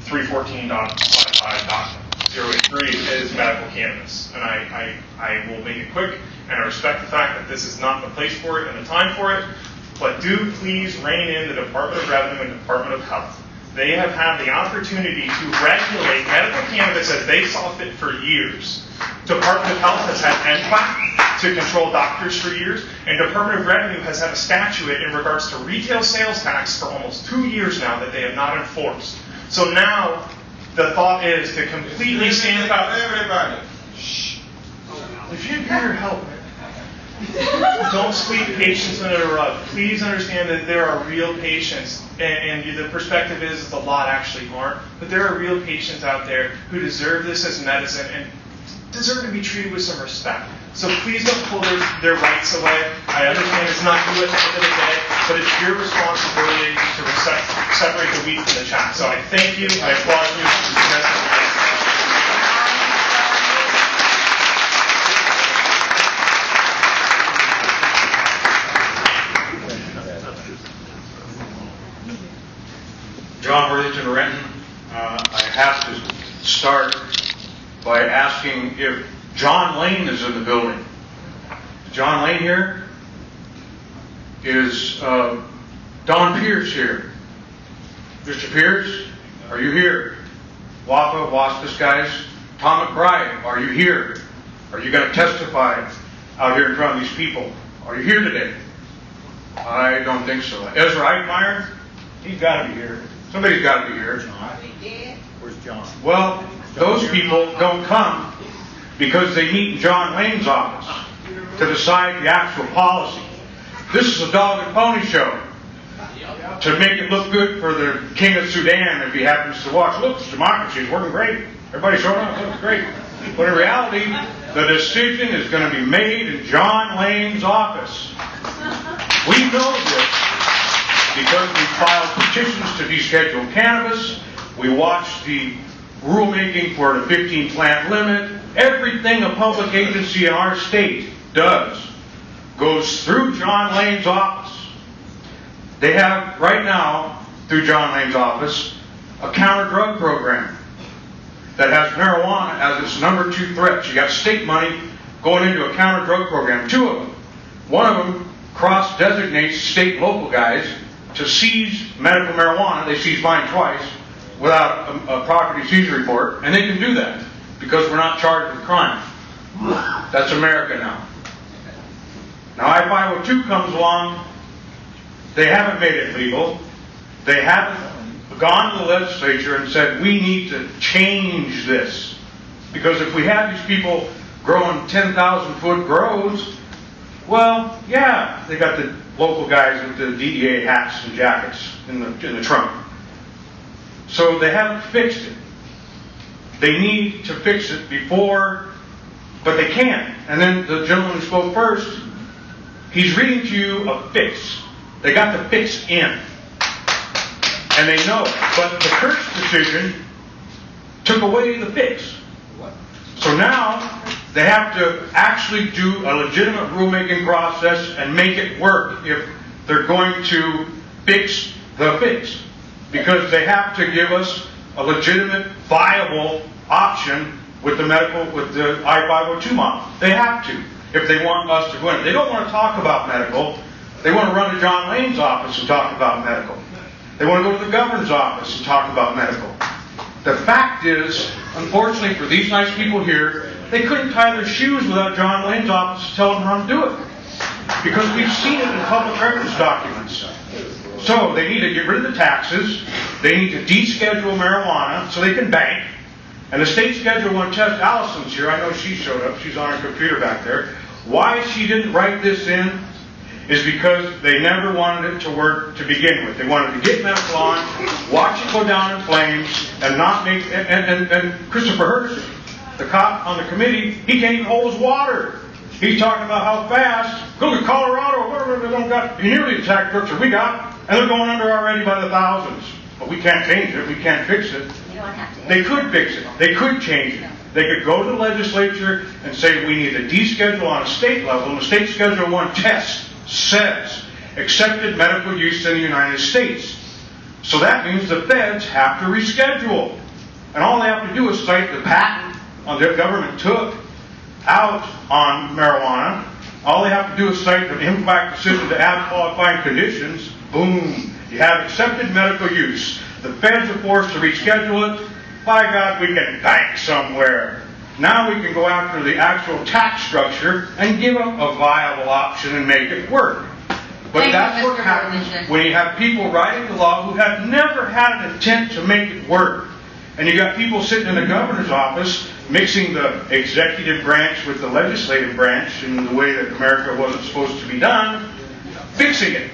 314.55 document. 083 is medical cannabis. And I will make it quick, and I respect the fact that this is not the place for it and the time for it, but do please rein in the Department of Revenue and Department of Health. They have had the opportunity to regulate medical cannabis as they saw fit for years. Department of Health has had NCLAC to control doctors for years, and Department of Revenue has had a statute in regards to retail sales tax for almost 2 years now that they have not enforced. So now, the thought is to completely stand up. Everybody. If you hear help, don't sweep patients under the rug. Please understand that there are real patients, and the perspective is a lot actually aren't, but there are real patients out there who deserve this as medicine and deserve to be treated with some respect. So please don't pull their rights away. I understand it's not you at the end of the day, but it's your responsibility to separate the wheat from the chaff. So I thank you. I applaud you. John Worthington Renton. I have to start by asking if John Lane is in the building. Is John Lane here? Is Don Pierce here? Mr. Pierce, are you here? WAPA, WASPIS guys, Tom McBride, are you here? Are you going to testify out here in front of these people? Are you here today? I don't think so. Ezra Eichmeyer, he's got to be here. Somebody's got to be here. Where's John? Well, those people don't come because they meet in John Lane's office to decide the actual policy. This is a dog and pony show to make it look good for the King of Sudan if he happens to watch. Look, it's democracy is working great. Everybody's showing up. Looks great. But in reality, the decision is going to be made in John Lane's office. We know this because we filed petitions to deschedule cannabis. We watched the rulemaking for the 15 plant limit. Everything a public agency in our state does goes through John Lane's office. They have, right now, through John Lane's office, a counter-drug program that has marijuana as its number 2 threat. You got state money going into a counter-drug program. 2 of them. One of them cross-designates state and local guys to seize medical marijuana. They seized mine twice without a property seizure report, and they can do that because we're not charged with crime. That's America now. Now I-502 comes along. They haven't made it legal. They haven't gone to the legislature and said, we need to change this. Because if we have these people growing 10,000-foot grows, well, yeah, they got the local guys with the DEA hats and jackets in the trunk. So they haven't fixed it. They need to fix it before, but they can't. And then the gentleman who spoke first, he's reading to you a fix. They got the fix in. And they know it. But the Kurtz decision took away the fix. So now they have to actually do a legitimate rulemaking process and make it work if they're going to fix the fix. Because they have to give us a legitimate, viable option with the I-502 model. They have to, if they want us to go in. They don't want to talk about medical. They want to run to John Lane's office and talk about medical. They want to go to the governor's office and talk about medical. The fact is, unfortunately for these nice people here, they couldn't tie their shoes without John Lane's office to tell them how to do it. Because we've seen it in public records documents. So they need to get rid of the taxes. They need to deschedule marijuana so they can bank. And the state schedule 1 test, Allison's here. I know she showed up. She's on her computer back there. Why she didn't write this in is because they never wanted it to work to begin with. They wanted to get medical on, watch it go down in flames, and not make... And Christopher Hurst, the cop on the committee, he can't even hold his water. He's talking about how fast, go to Colorado or whatever, they don't got nearly the tax structure we got, and they're going under already by the thousands. But we can't change it. We can't fix it. You don't have to. They could fix it. They could change it. They could go to the legislature and say we need to deschedule on a state level, and the state Schedule 1 test says accepted medical use in the United States. So that means the feds have to reschedule. And all they have to do is cite the patent the government took out on marijuana. All they have to do is cite the impact decision to add qualifying conditions. Boom. You have accepted medical use. The feds are forced to reschedule it. By God, we can bank somewhere. Now we can go after the actual tax structure and give them a viable option and make it work. But that's what happens when you have people writing the law who have never had an intent to make it work. And you got people sitting in the governor's office mixing the executive branch with the legislative branch in the way that America wasn't supposed to be done, fixing it.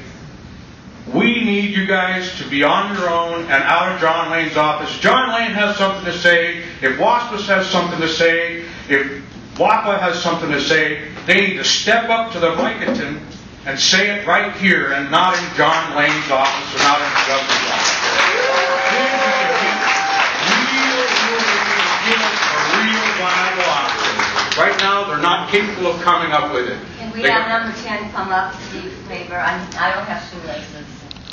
We need you guys to be on your own and out of John Lane's office. John Lane has something to say. If WASPIS has something to say, if WAPA has something to say, they need to step up to the Vicodin and say it right here and not in John Lane's office or not in the governor's office. Give us a real viable option. Right now, they're not capable of coming up with it. Can we have number 10 come up, Steve Faber? I don't have shoelaces.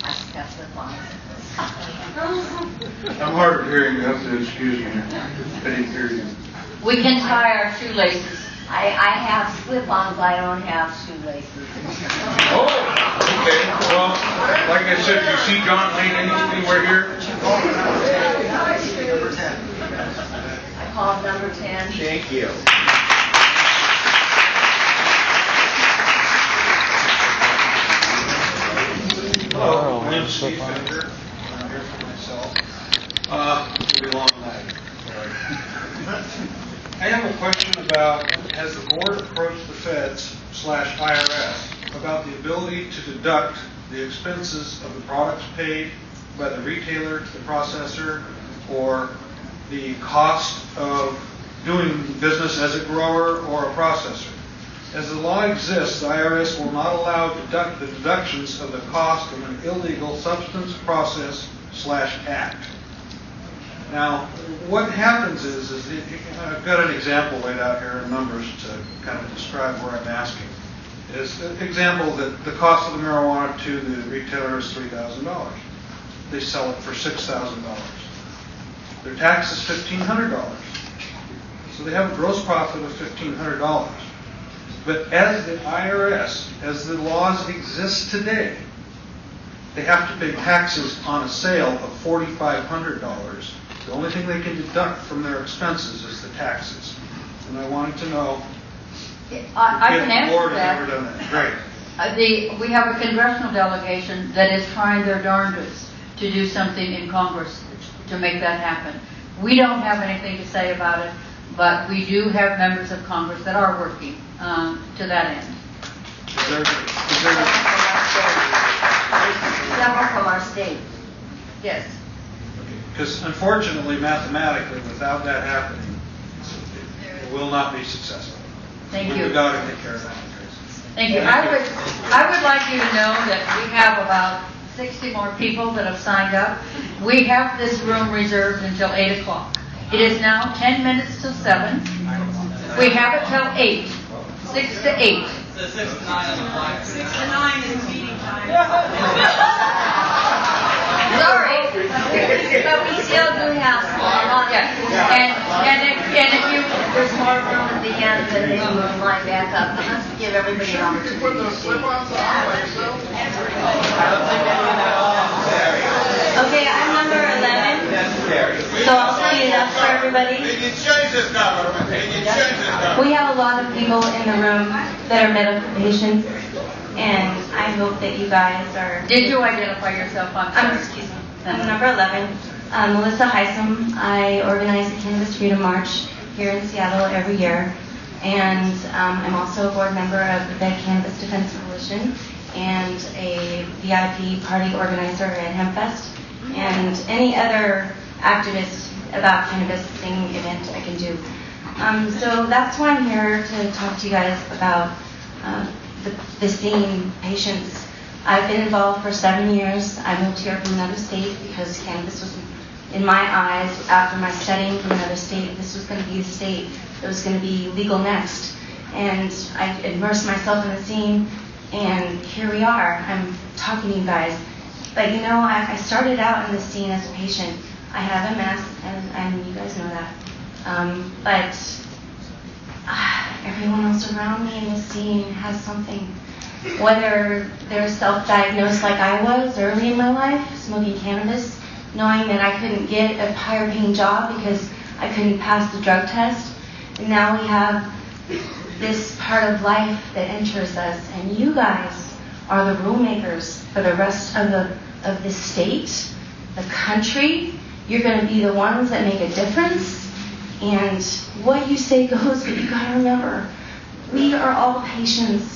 I just have slip-ons. I'm hard of hearing. You have to excuse me. I didn't hear you. We can tie our shoelaces. I have slip-ons. I don't have shoelaces. Oh, okay. Well, like I said, you see John Lane anywhere here? Number 10. call number 10. Thank you. Hello, my name is Steve Fender. I'm here for myself. It'll be a long night. I have a question about, has the board approached the Feds/IRS about the ability to deduct the expenses of the products paid by the retailer to the processor, or the cost of doing business as a grower or a processor? As the law exists, the IRS will not allow the deductions of the cost of an illegal substance process/act. Now, what happens is I've got an example laid out here in numbers to kind of describe where I'm asking. Is an example that the cost of the marijuana to the retailer is $3,000. They sell it for $6,000. Their tax is $1,500. So they have a gross profit of $1,500. But as the IRS, as the laws exist today, they have to pay taxes on a sale of $4,500. The only thing they can deduct from their expenses is the taxes. And I wanted to know I can if the answer board has that. ever done that. Great. We have a congressional delegation that is trying their darndest to do something in Congress to make that happen. We don't have anything to say about it, but we do have members of Congress that are working to that end. Several from our state. Yes. Because unfortunately, mathematically, without that happening, it will not be successful. Thank you. We've got to take care of that. Thank you. I would like you to know that we have about 60 more people that have signed up. We have this room reserved until 8 o'clock. It is now 10 minutes till 7. We have it till 8. 6 to 8. The 6 to 9 on the flag. 6 to 9 is meeting time. Sorry, but we still do have a lot. And if you, There's more room at the end than they can line back up. But let's give everybody an opportunity to speak. Okay, I'm number 11, so I'll speed it up for everybody. We have a lot of people in the room that are medical patients, and I hope that you guys are... Did you identify yourself? Excuse me. I'm number 11, Melissa Heisem. I organize the Cannabis Freedom March here in Seattle every year, and I'm also a board member of the Cannabis Defense Coalition and a VIP party organizer at HempFest, and any other activist about cannabis thing event I can do. So that's why I'm here to talk to you guys about the scene, patients. I've been involved for 7 years. I moved here from another state because cannabis was, in my eyes, after my studying from another state, this was going to be the state that was going to be legal next. And I immersed myself in the scene, and here we are. I'm talking to you guys. But you know, I started out in the scene as a patient. I have MS, and you guys know that. But everyone else around me in the scene has something. Whether they're self-diagnosed like I was early in my life, smoking cannabis, knowing that I couldn't get a higher paying job because I couldn't pass the drug test. And now we have this part of life that enters us, and you guys are the rule makers for the rest of the state, the country. You're going to be the ones that make a difference. And what you say goes, but you got to remember, we are all patients.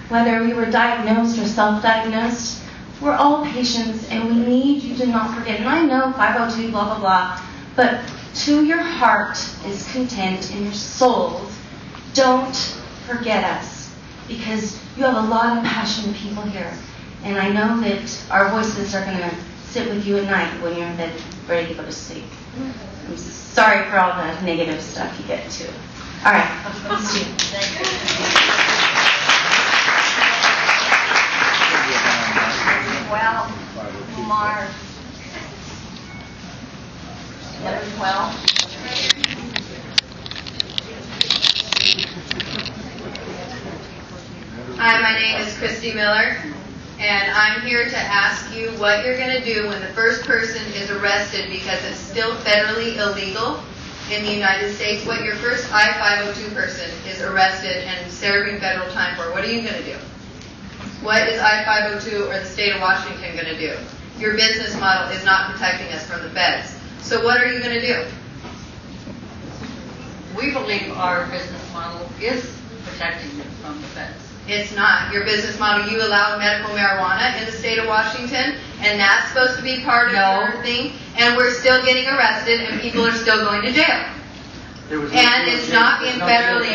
Whether we were diagnosed or self-diagnosed, we're all patients, and we need you to not forget. And I know 502, blah, blah, blah, but to your heart is content, and your souls, don't forget us, because you have a lot of passionate people here. And I know that our voices are going to sit with you at night when you're in bed ready to go to sleep. I'm sorry for all the negative stuff you get too. All right, let's do it. Well, Mark. Number 12. Hi, my name is Christy Miller, and I'm here to ask you what you're going to do when the first person is arrested because it's still federally illegal in the United States, what your first I-502 person is arrested and serving federal time for, what are you going to do? What is I-502 or the state of Washington going to do? Your business model is not protecting us from the feds. So what are you going to do? We believe our business model is protecting them from the feds. It's not. Your business model, you allow medical marijuana in the state of Washington, and that's supposed to be part of your thing, and we're still getting arrested, and people are still going to jail. And it's not being federally...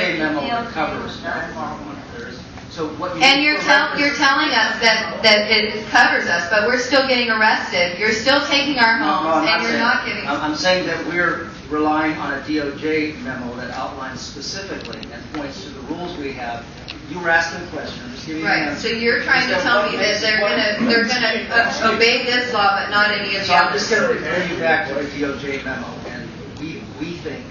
And you're telling us that it covers us, but we're still getting arrested. You're still taking our homes, and you're not giving... I'm saying that we're relying on a DOJ memo that outlines specifically and points to the rules we have. You were asking a question. I'm just giving you an Right. answer. So you're trying to tell me that they're gonna obey this law, but not any of the So I'm others. just going to refer you back to the DOJ memo, and we think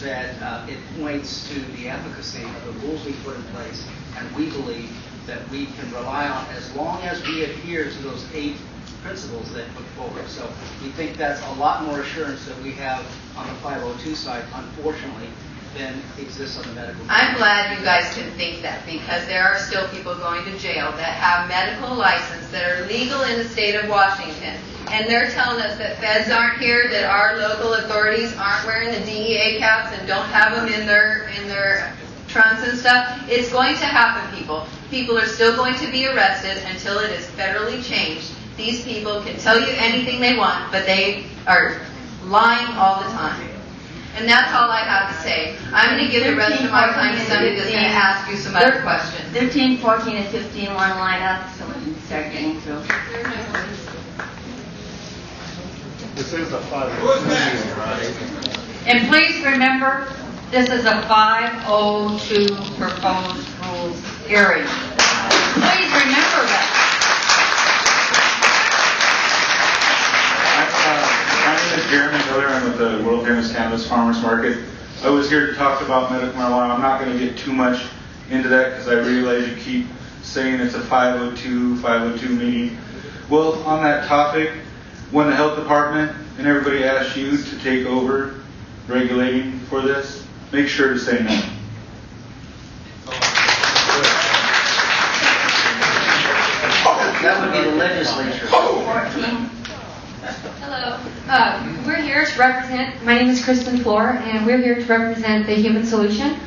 that it points to the efficacy of the rules we put in place, and we believe that we can rely on as long as we adhere to those 8 principles that put forward. So we think that's a lot more assurance that we have on the 502 side, unfortunately, than exists on the medical. I'm glad you guys can think that, because there are still people going to jail that have medical license that are legal in the state of Washington. And they're telling us that feds aren't here, that our local authorities aren't wearing the DEA caps and don't have them in their trunks and stuff. It's going to happen, people. People are still going to be arrested until it is federally changed. These people can tell you anything they want, but they are lying all the time. And that's all I have to say. I'm going to give the rest of my time to somebody that's going to ask you some other questions. 13, 14, and 15 want to line up so we can start getting through. This is a 502 meeting, right? And please remember, this is a 502 proposed rules hearing. Please remember that. My name is Jeremy Miller. I'm with the World Famous Cannabis Farmers Market. I was here to talk about medical marijuana. I'm not going to get too much into that because I realize you keep saying it's a 502 meeting. Well, on that topic, when the health department and everybody asks you to take over regulating for this, make sure to say no. That would be the legislature. 14. Hello. We're here to represent, my name is Kristen Floor, and we're here to represent the Human Solution.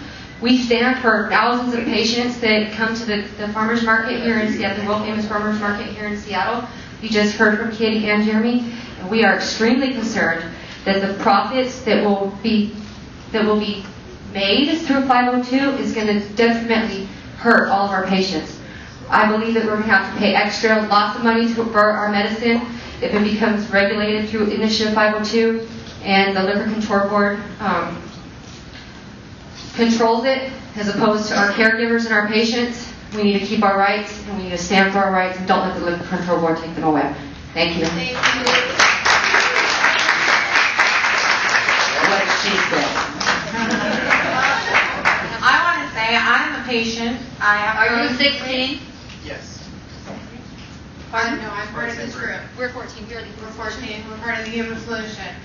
We stand for thousands of patients that come to the farmers market here in Seattle, the world famous farmers market here in Seattle. You just heard from Katie and Jeremy, and we are extremely concerned that the profits that will be made through 502 is going to detrimentally hurt all of our patients. I believe that we're going to have to pay extra, lots of money for our medicine if it becomes regulated through Initiative 502, and the Liquor Control Board controls it as opposed to our caregivers and our patients. We need to keep our rights, and we need to stand for our rights, and don't let the Liquor Control Board take them away. Thank you. Thank you. What she said. I want to say I'm a patient. Are you 16? Yes. Pardon? No, I'm part of this group. We're 14. We're 14. We're part of the Human Solution.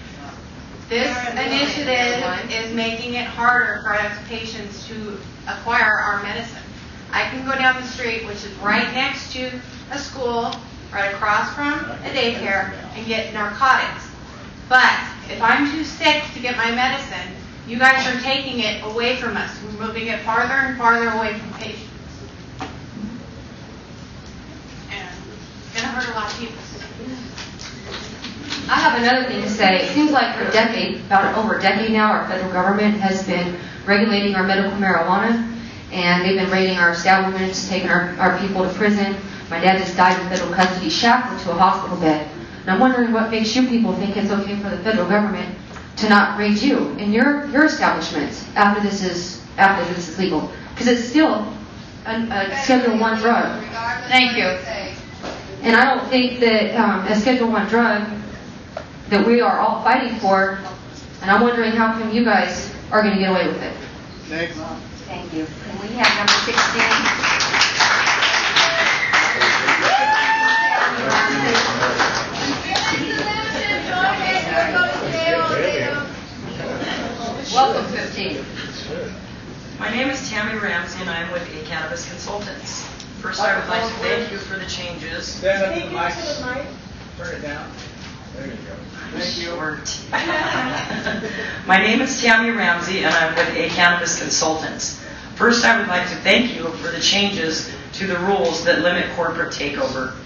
This initiative is making it harder for us patients to acquire our medicine. I can go down the street, which is right next to a school, right across from a daycare, and get narcotics. But if I'm too sick to get my medicine, you guys are taking it away from us. We're moving it farther and farther away from patients. And it's going to hurt a lot of people. I have another thing to say. It seems like for a decade, about over a decade now, our federal government has been regulating our medical marijuana, and they've been raiding our establishments, taking our people to prison. My dad just died in federal custody, shackled to a hospital bed. And I'm wondering what makes you people think it's okay for the federal government to not raid you in your establishments after this is legal, because it's still a Schedule I drug. Thank you. And I don't think that a Schedule I drug that we are all fighting for, and I'm wondering how come you guys are going to get away with it. Next. Thank you. Can we have number 16? First, I would like to thank you for the changes. Stand up to the mic. Turn it down. There you go. Thank you. My name is Tammy Ramsey, and I'm with A Cannabis Consultants. First, I would like to thank you for the changes to the rules that limit corporate takeover.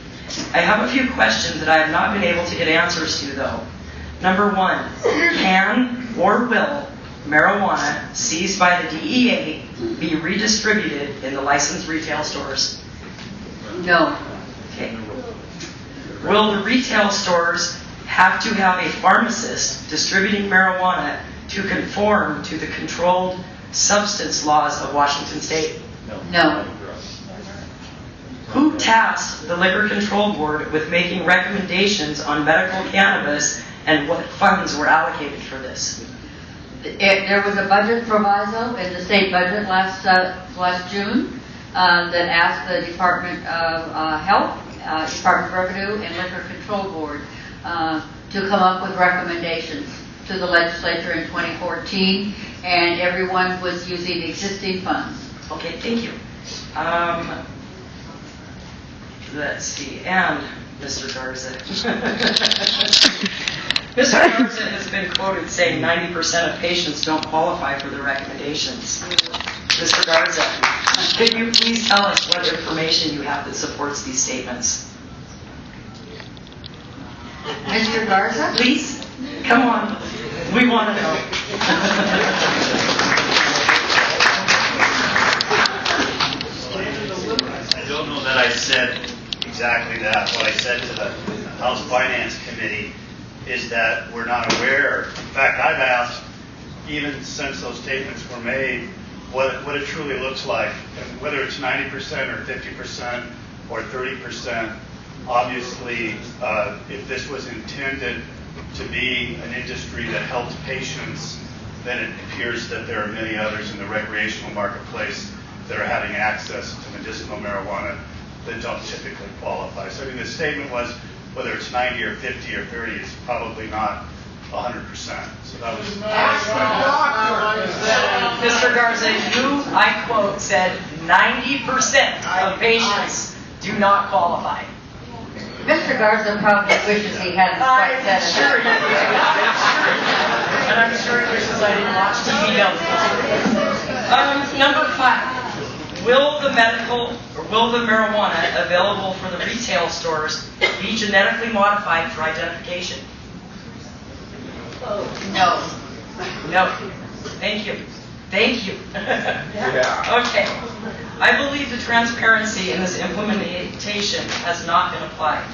I have a few questions that I have not been able to get answers to, though. Number one, can or will marijuana seized by the DEA be redistributed in the licensed retail stores? No. Okay. Will the retail stores have to have a pharmacist distributing marijuana to conform to the controlled substance laws of Washington State? No. Who tasked the Liquor Control Board with making recommendations on medical cannabis, and what funds were allocated for this? There was a budget proviso in the state budget last June that asked the Department of Health, Department of Revenue, and Liquor Control Board to come up with recommendations to the legislature in 2014, and everyone was using existing funds. Okay, thank you. Let's see, and Mr. Garza. Mr. Garza has been quoted saying 90% of patients don't qualify for the recommendations. Mr. Garza, could you please tell us what information you have that supports these statements? Mr. Garza? Please, come on. We want to know. I don't know that I said exactly that. What I said to the House Finance Committee is that we're not aware. In fact, I've asked, even since those statements were made, what it truly looks like, and whether it's 90% or 50% or 30%. Obviously, if this was intended to be an industry that helps patients, then it appears that there are many others in the recreational marketplace that are having access to medicinal marijuana that don't typically qualify. So I mean, the statement was whether it's 90 or 50 or 30, it's probably not 100%. So that was. Mr. Garza, you, I quote, said 90% of patients do not qualify. Mr. Garza probably wishes he hadn't quite said it. Sure he does. And I'm sure he wishes I didn't watch TV Number 5. Will the marijuana available for the retail stores be genetically modified for identification? No. No. Thank you. Thank you. Okay. I believe the transparency in this implementation has not been applied.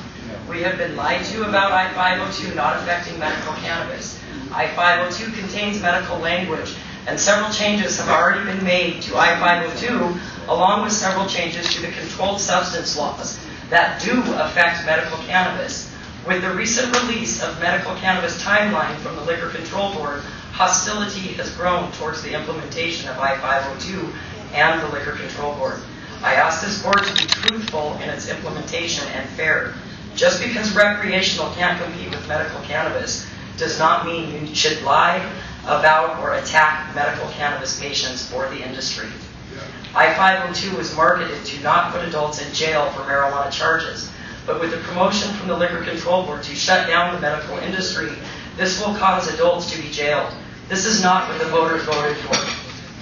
We have been lied to about I-502 not affecting medical cannabis. I-502 contains medical language, and several changes have already been made to I-502, along with several changes to the controlled substance laws that do affect medical cannabis. With the recent release of medical cannabis timeline from the Liquor Control Board, hostility has grown towards the implementation of I-502 and the Liquor Control Board. I ask this board to be truthful in its implementation and fair. Just because recreational can't compete with medical cannabis does not mean you should lie about or attack medical cannabis patients or the industry. I-502 is marketed to not put adults in jail for marijuana charges, but with the promotion from the Liquor Control Board to shut down the medical industry, this will cause adults to be jailed. This is not what the voters voted for.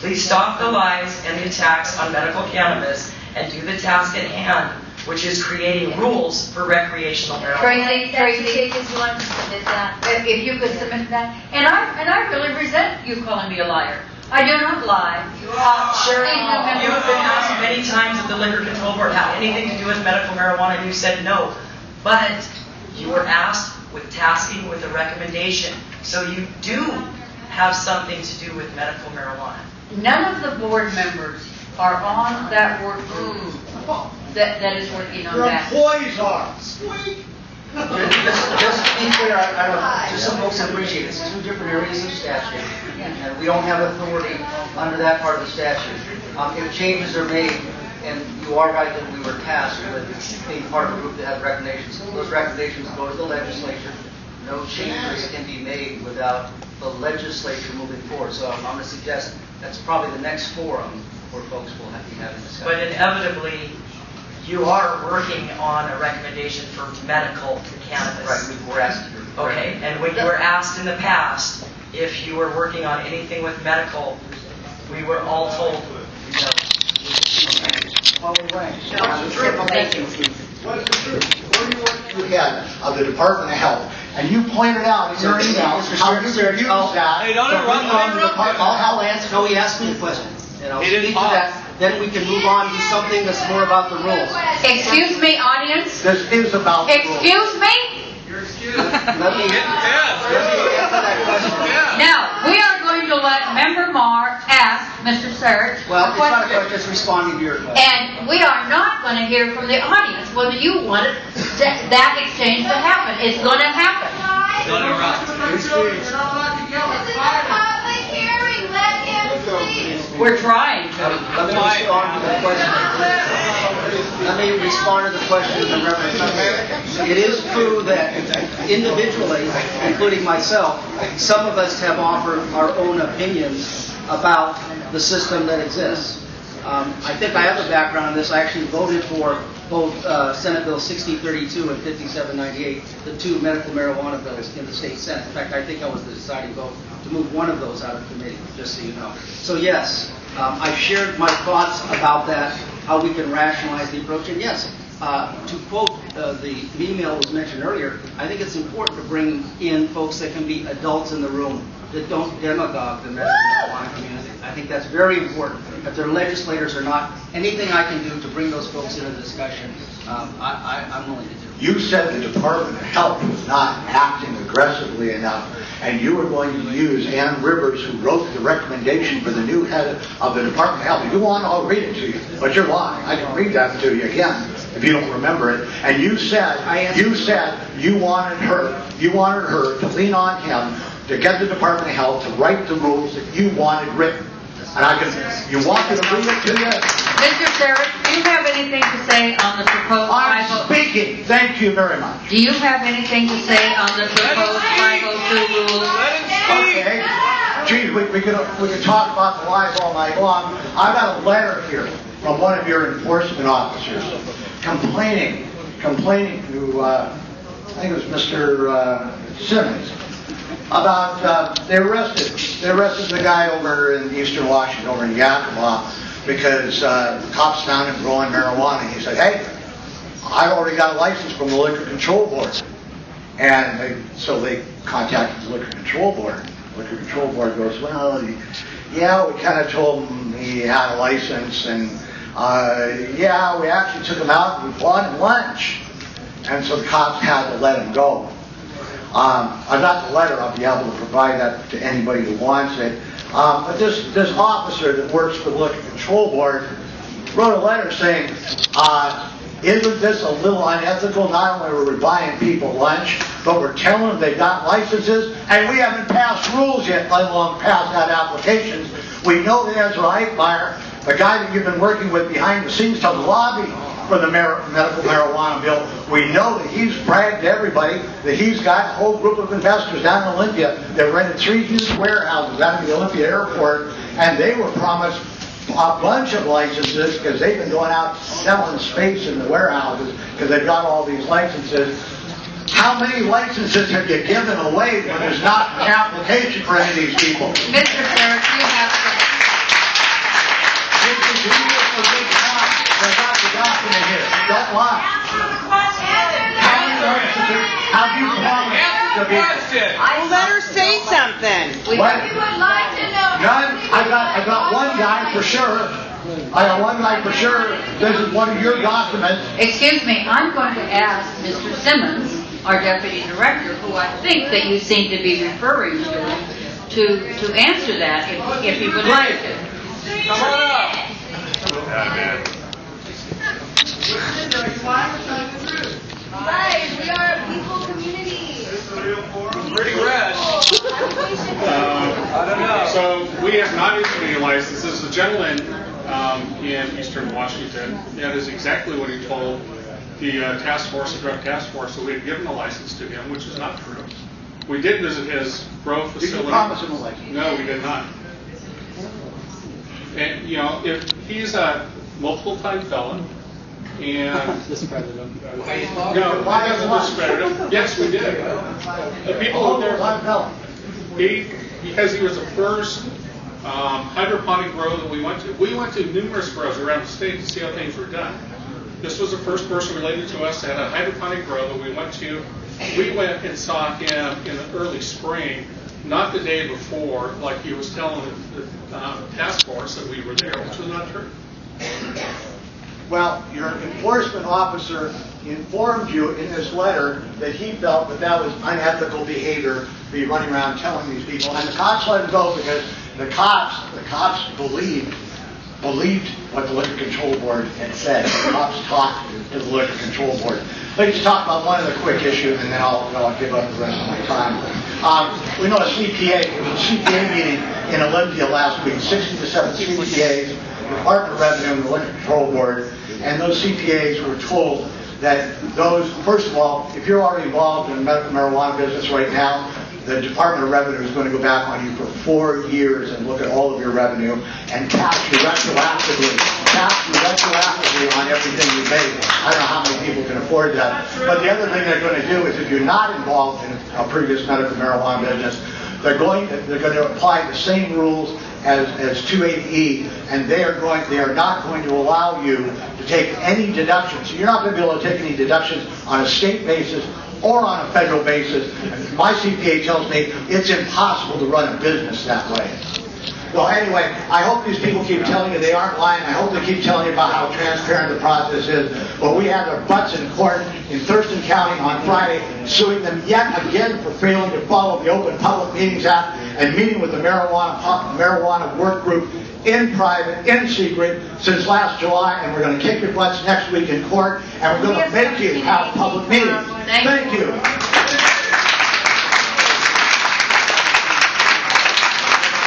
Please stop the lies and the attacks on medical cannabis and do the task at hand, which is creating rules for recreational marijuana. Tracy, if you want to submit that, if you could submit that, and I really resent you calling me a liar. I do not lie. Cheryl, you have been asked many times if the Liquor Control Board had anything to do with medical marijuana, and you said no. But you were asked with tasking with a recommendation. So you do have something to do with medical marijuana. None of the board members are on that work group that is working on that. Your employees are. Just to be clear, just so folks appreciate this, two different areas of statute, and we don't have authority under that part of the statute. If changes are made, and you are right that we were tasked with being part of a group that has recommendations, those recommendations go to the legislature. No changes can be made without the legislature moving forward. So I'm going to suggest that's probably the next forum where folks will be having discussion. But inevitably, You are working on a recommendation for medical cannabis. Right, we were asked to do. Okay, and when you were asked in the past if you were working on anything with medical, we were all told no. Well, we went. Thank you. What's the truth? What are you working with head of the Department of Health? And you pointed out in your emails how you could use that. Hey, don't interrupt. I'll answer. No, he asked me a question. And I'll speak to that. Then we can move on to something that's more about the rules. Excuse me, audience. This is about the rules. Excuse me? Let me answer that question. Now, we are going to let Member Marr ask Mr. Serge Well, a it's not a question. question, it's responding to your question. And we are not going to hear from the audience whether you want that exchange to happen. It's going to happen. We're trying to. Let me respond to the question. Let me respond to the question in reference. It is true that individually, including myself, some of us have offered our own opinions about the system that exists. I think I have a background on this. I actually voted for both Senate Bill 6032 and 5798, the two medical marijuana bills in the state Senate. In fact, I think I was the deciding vote to move one of those out of committee, just so you know. So yes, I've shared my thoughts about that, how we can rationalize the approach. And yes, to quote the email that was mentioned earlier, I think it's important to bring in folks that can be adults in the room, that don't demagogue the medical marijuana community. I think that's very important. If they're legislators or not, anything I can do to bring those folks into the discussion, I'm willing to do. You said the Department of Health was not acting aggressively enough, and you were going to use Ann Rivers, who wrote the recommendation for the new head of the Department of Health. If you want, I'll read it to you, but you're lying. I can read that to you again if you don't remember it. And you said you wanted her to lean on him to get the Department of Health to write the rules that you wanted written. And you want me to read it to you? Mr. Serge, do you have anything to say on the proposed I'm speaking. Thank you very much. Do you have anything to say on the proposed 502 rules? Okay. Geez, we could talk about the lies all night long. I got a letter here from one of your enforcement officers complaining to, I think it was Mr. Simmons, about they arrested the guy over in eastern Washington, over in Yakima, because the cops found him growing marijuana. He said, "Hey, I already got a license from the Liquor Control Board." And so they contacted the Liquor Control Board. The Liquor Control Board goes, "Well, yeah, we kind of told him he had a license, and yeah, we actually took him out and we bought him lunch." And so the cops had to let him go. I got the letter. I'll be able to provide that to anybody who wants it. But this officer that works for the Liquor Control Board wrote a letter saying, isn't this a little unethical? Not only are we buying people lunch, but we're telling them they got licenses, and we haven't passed rules yet, let alone passed out applications. We know that Ezra Eichmeyer, the guy that you've been working with behind the scenes to lobby for the medical marijuana bill, we know that he's bragged to everybody that he's got a whole group of investors down in Olympia that rented 3 huge warehouses down at the Olympia airport, and they were promised a bunch of licenses because they've been going out selling space in the warehouses because they've got all these licenses. How many licenses have you given away when there's not an application for any of these people? Mr. Serge, you have I got the document here. Don't lie. How many licenses have you promised to people? Well, let her say something. We would like to know. None. I got one guy for sure. I got one guy for sure. This is one of your documents. Excuse me, I'm going to ask Mr. Simmons, our deputy director, who I think that you seem to be referring to answer that if he would like to. Come on up. Right, we are a peaceful community. Pretty red. I don't know. So we have not issued any licenses. The gentleman in Eastern Washington, that is exactly what he told the task force, the drug task force, so we had given a license to him, which is not true. We did visit his grow facility. Did you promise him a license? No, we did not. And, if he's a multiple-time felon, and Discredit him. no, it doesn't discredit him. Yes, we did. The people there, because he was the first hydroponic grow that we went to. We went to numerous grows around the state to see how things were done. This was the first person related to us that had a hydroponic grow that we went to. We went and saw him in the early spring, not the day before, like he was telling the task force that we were there, which was not true. Well, your enforcement officer informed you in this letter that he felt that that was unethical behavior to be running around telling these people, and the cops let him go because the cops believed what the Liquor Control Board had said. The cops talked to the Liquor Control Board. Let me just talk about one other quick issue, and then I'll give up the rest of my time. We know a CPA meeting in Olympia last week, 60 to 70 CPAs, the Department of Revenue and the Liquor Control Board, and those CPAs were told that those, first of all, if you're already involved in the medical marijuana business right now, the Department of Revenue is going to go back on you for 4 years and look at all of your revenue and tax you retroactively on everything you make. I don't know how many people can afford that. But the other thing they're going to do is if you're not involved in a previous medical marijuana business, they're going to apply the same rules as 280E, and they are not going to allow you to take any deductions. You're not going to be able to take any deductions on a state basis or on a federal basis. My CPA tells me it's impossible to run a business that way. Well, anyway, I hope these people keep telling you they aren't lying. I hope they keep telling you about how transparent the process is. But we had their butts in court in Thurston County on Friday, suing them yet again for failing to follow the Open Public Meetings Act and meeting with the marijuana work group in private, in secret, since last July, and we're going to kick your butts next week in court, and we're going to make you have public meetings. Thank you.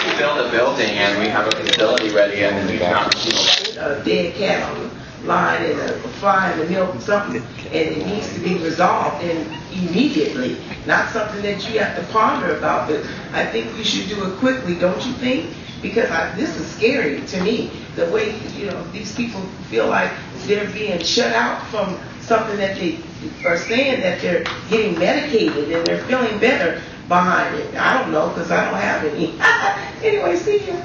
We build a building and we have a facility ready and we've not received a dead cat on the line and a fly in the milk or something, and it needs to be resolved and immediately, not something that you have to ponder about, but I think we should do it quickly, don't you think? Because this is scary to me, the way, these people feel like they're being shut out from something that they are saying that they're getting medicated and they're feeling better behind it. I don't know, because I don't have any. Anyway, see you.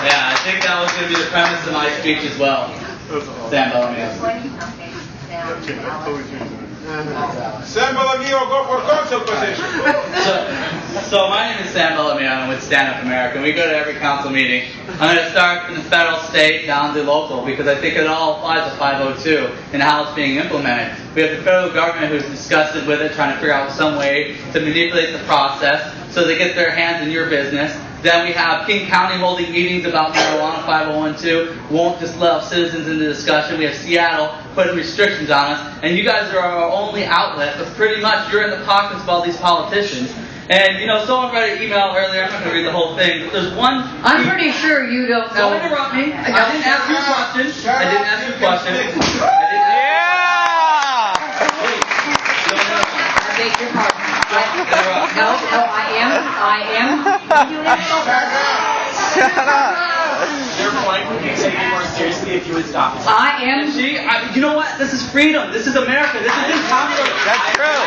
Yeah, I think that was going to be the premise of my speech as well. Sam Bellamy. Sam Bellamy will go for council position. So my name is Sam Bellamy. I'm with Stand Up America, and we go to every council meeting. I'm going to start from the federal, state, down to local, because I think it all applies to 502 and how it's being implemented. We have the federal government who's disgusted with it, trying to figure out some way to manipulate the process so they get their hands in your business. Then we have King County holding meetings about marijuana 5012, won't just let citizens into discussion. We have Seattle putting restrictions on us. And you guys are our only outlet, but pretty much you're in the pockets of all these politicians. And, someone read an email earlier, I'm not going to read the whole thing, but there's one... I'm pretty sure you don't know. Don't interrupt me. I didn't ask you a question. I didn't ask you a question. I beg your pardon. No, I am. Shut up. Your point would be taken more seriously if you would stop. I am. You know what? This is freedom. This is America. This is Congress. That's true.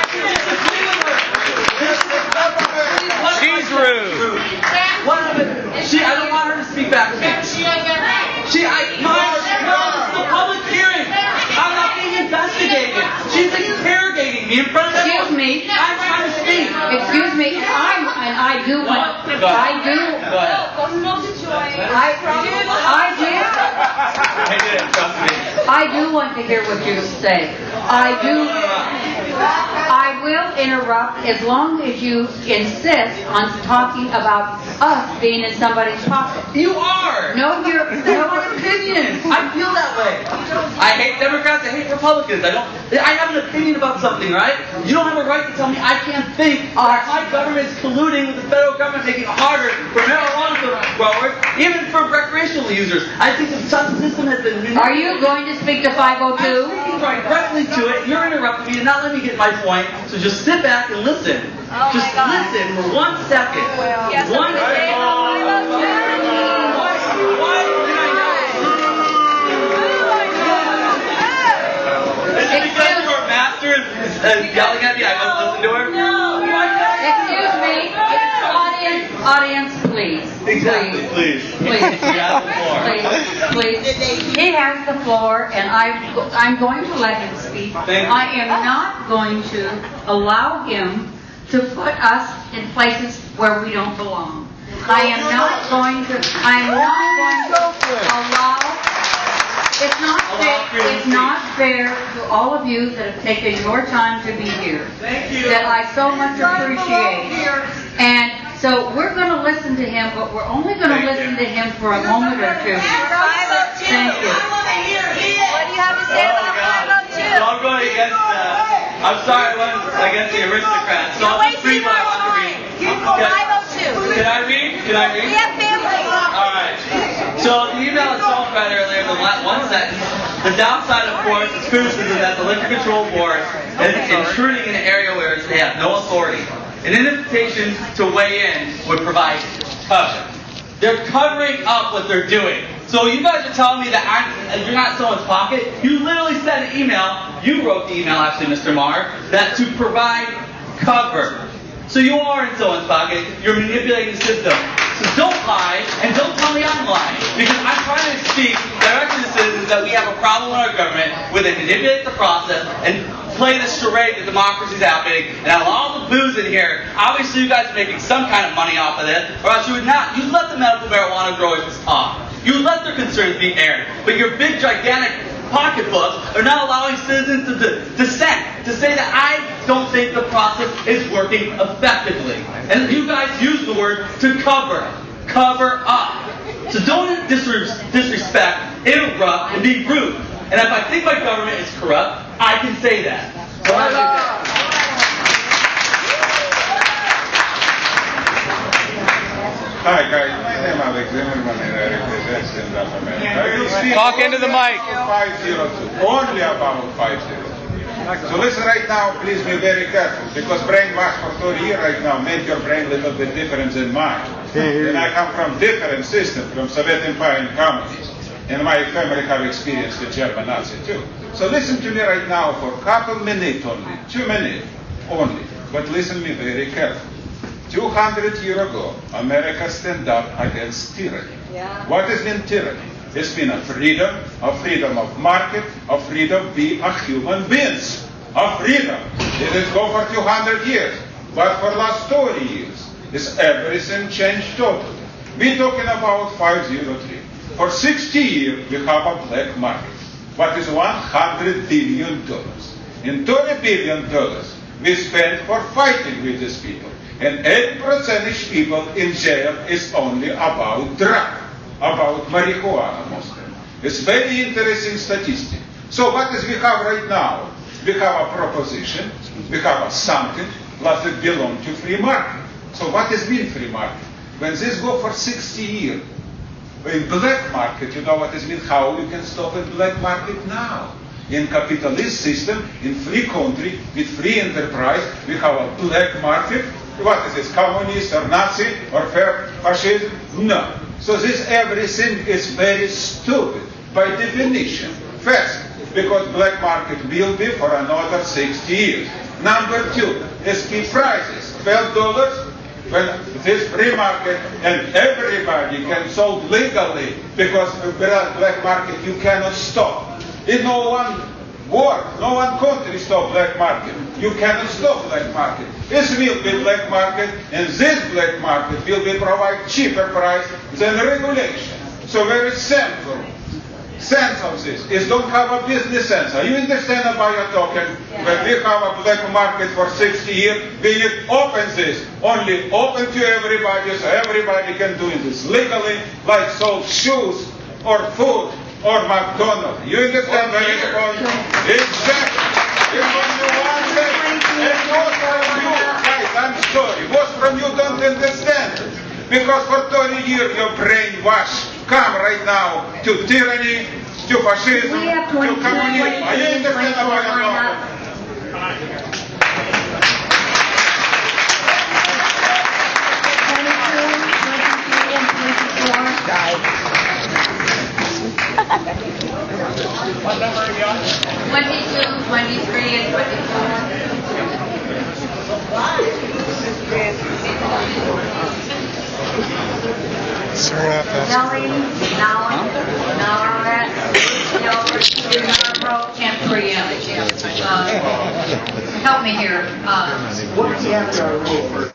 She's rude. I don't want her to speak back to me. This is a public hearing. I'm not being investigated. She's interrogating me in front of everyone. Excuse me. I'm trying to speak. Excuse me. I do want. I do want to hear what you say. I will interrupt as long as you insist on talking about us being in somebody's pocket. You are! No, you're my opinion. I feel that way. I hate Democrats, I hate Republicans. I have an opinion about something, right? You don't have a right to tell me I can't think that my government is colluding with the federal government, making it harder for marijuana growers, even for recreational users. I think the system has been manipulated. Are you going to speak to 502? I'm speaking directly to it. You're interrupting me and not letting me get my point. So just sit back and listen. Just listen for 1 second. 1 second. Exactly, please. Please. You have the floor. Please. He has the floor, and I'm going to let him speak. Thank you. I am not going to allow him to put us in places where we don't belong. I am not going to allow. It's not fair to all of you that have taken your time to be here. Thank you. That I so much appreciate. And so we're going to listen to him, but we're only going to listen to him for a moment or two. Thank you. What do you have to say about 502? So I'm going against, I'm sorry, I went against the aristocrats. So I'll just read what I want to read. You go 502. Can I read? We have family. Alright. So the email itself read earlier, the one sentence. The downside, of course, is criticism that the Liquor Control Board is intruding in an area where they have no authority. An invitation to weigh in would provide cover. They're covering up what they're doing. So you guys are telling me that you're not in someone's pocket? You literally sent an email, you wrote the email actually, Mr. Marr, that to provide cover. So you are in someone's pocket, you're manipulating the system. So don't lie, and don't tell me I'm lying. Because I'm trying to speak directly to citizens that we have a problem in our government where they manipulate the process and play this charade that democracy is happening, and have all the booze in here. Obviously you guys are making some kind of money off of this, or else you would not. You let the medical marijuana growers talk. You let their concerns be aired. But your big, gigantic pocketbooks are not allowing citizens to dissent, to say that I don't think the process is working effectively. And you guys use the word to cover up. So don't disrespect, interrupt, and be rude. And if I think my government is corrupt, I can say that. So I do that. Hi guys, my name is Alex Zimmerman and I represent Stand Up America. I will speak Talk into the mic. 502, only about 502. So listen right now, please be very careful, because brainwash for 30 years right now make your brain a little bit different than mine. And I come from different system, from Soviet Empire and communism. And my family have experienced the German Nazi too. So listen to me right now for a couple minutes only, 2 minutes only, but listen me very carefully. 200 years ago, America stand up against tyranny. Yeah. What has been tyranny? It's been a freedom of market, a freedom to be a human beings, a freedom. It didn't go for 200 years, but for last 30 years, it's everything changed totally. We're talking about 503. For 60 years, we have a black market. What is $100 billion? And $20 billion we spend for fighting with these people. And 8% people in jail is only about drug, about marijuana mostly. It's very interesting statistic. So what is we have right now? We have a proposition, we have a something that belong to free market. So what is mean free market? When this go for 60 years, in black market, you know what it means, how you can stop a black market now. In capitalist system, in free country, with free enterprise, we have a black market. What is this, communist or Nazi or fascism? No. So this everything is very stupid by definition. First, because black market will be for another 60 years. Number two, is keep prices, $12. When this free market and everybody can sold legally, because black market you cannot stop. In no one world, no one country stop black market. You cannot stop black market. This will be black market, and this black market will be provide cheaper price than regulation. So very simple. Sense of this is don't have a business sense. You understand about your token? When we have a black market for 60 years, we need open this. Only open to everybody, so everybody can do this legally, like sold shoes or food or McDonald's. You understand where it's going? Exactly. It's only one thing. And most from you, guys, I'm sorry, most from you don't understand. Because for 30 years your brainwash come right now to tyranny, to fascism, to communism. Are you understand about your problem? 22, 23, and 24. Nellie, now we're at Camp Korea. Help me here. What do we have to our rule?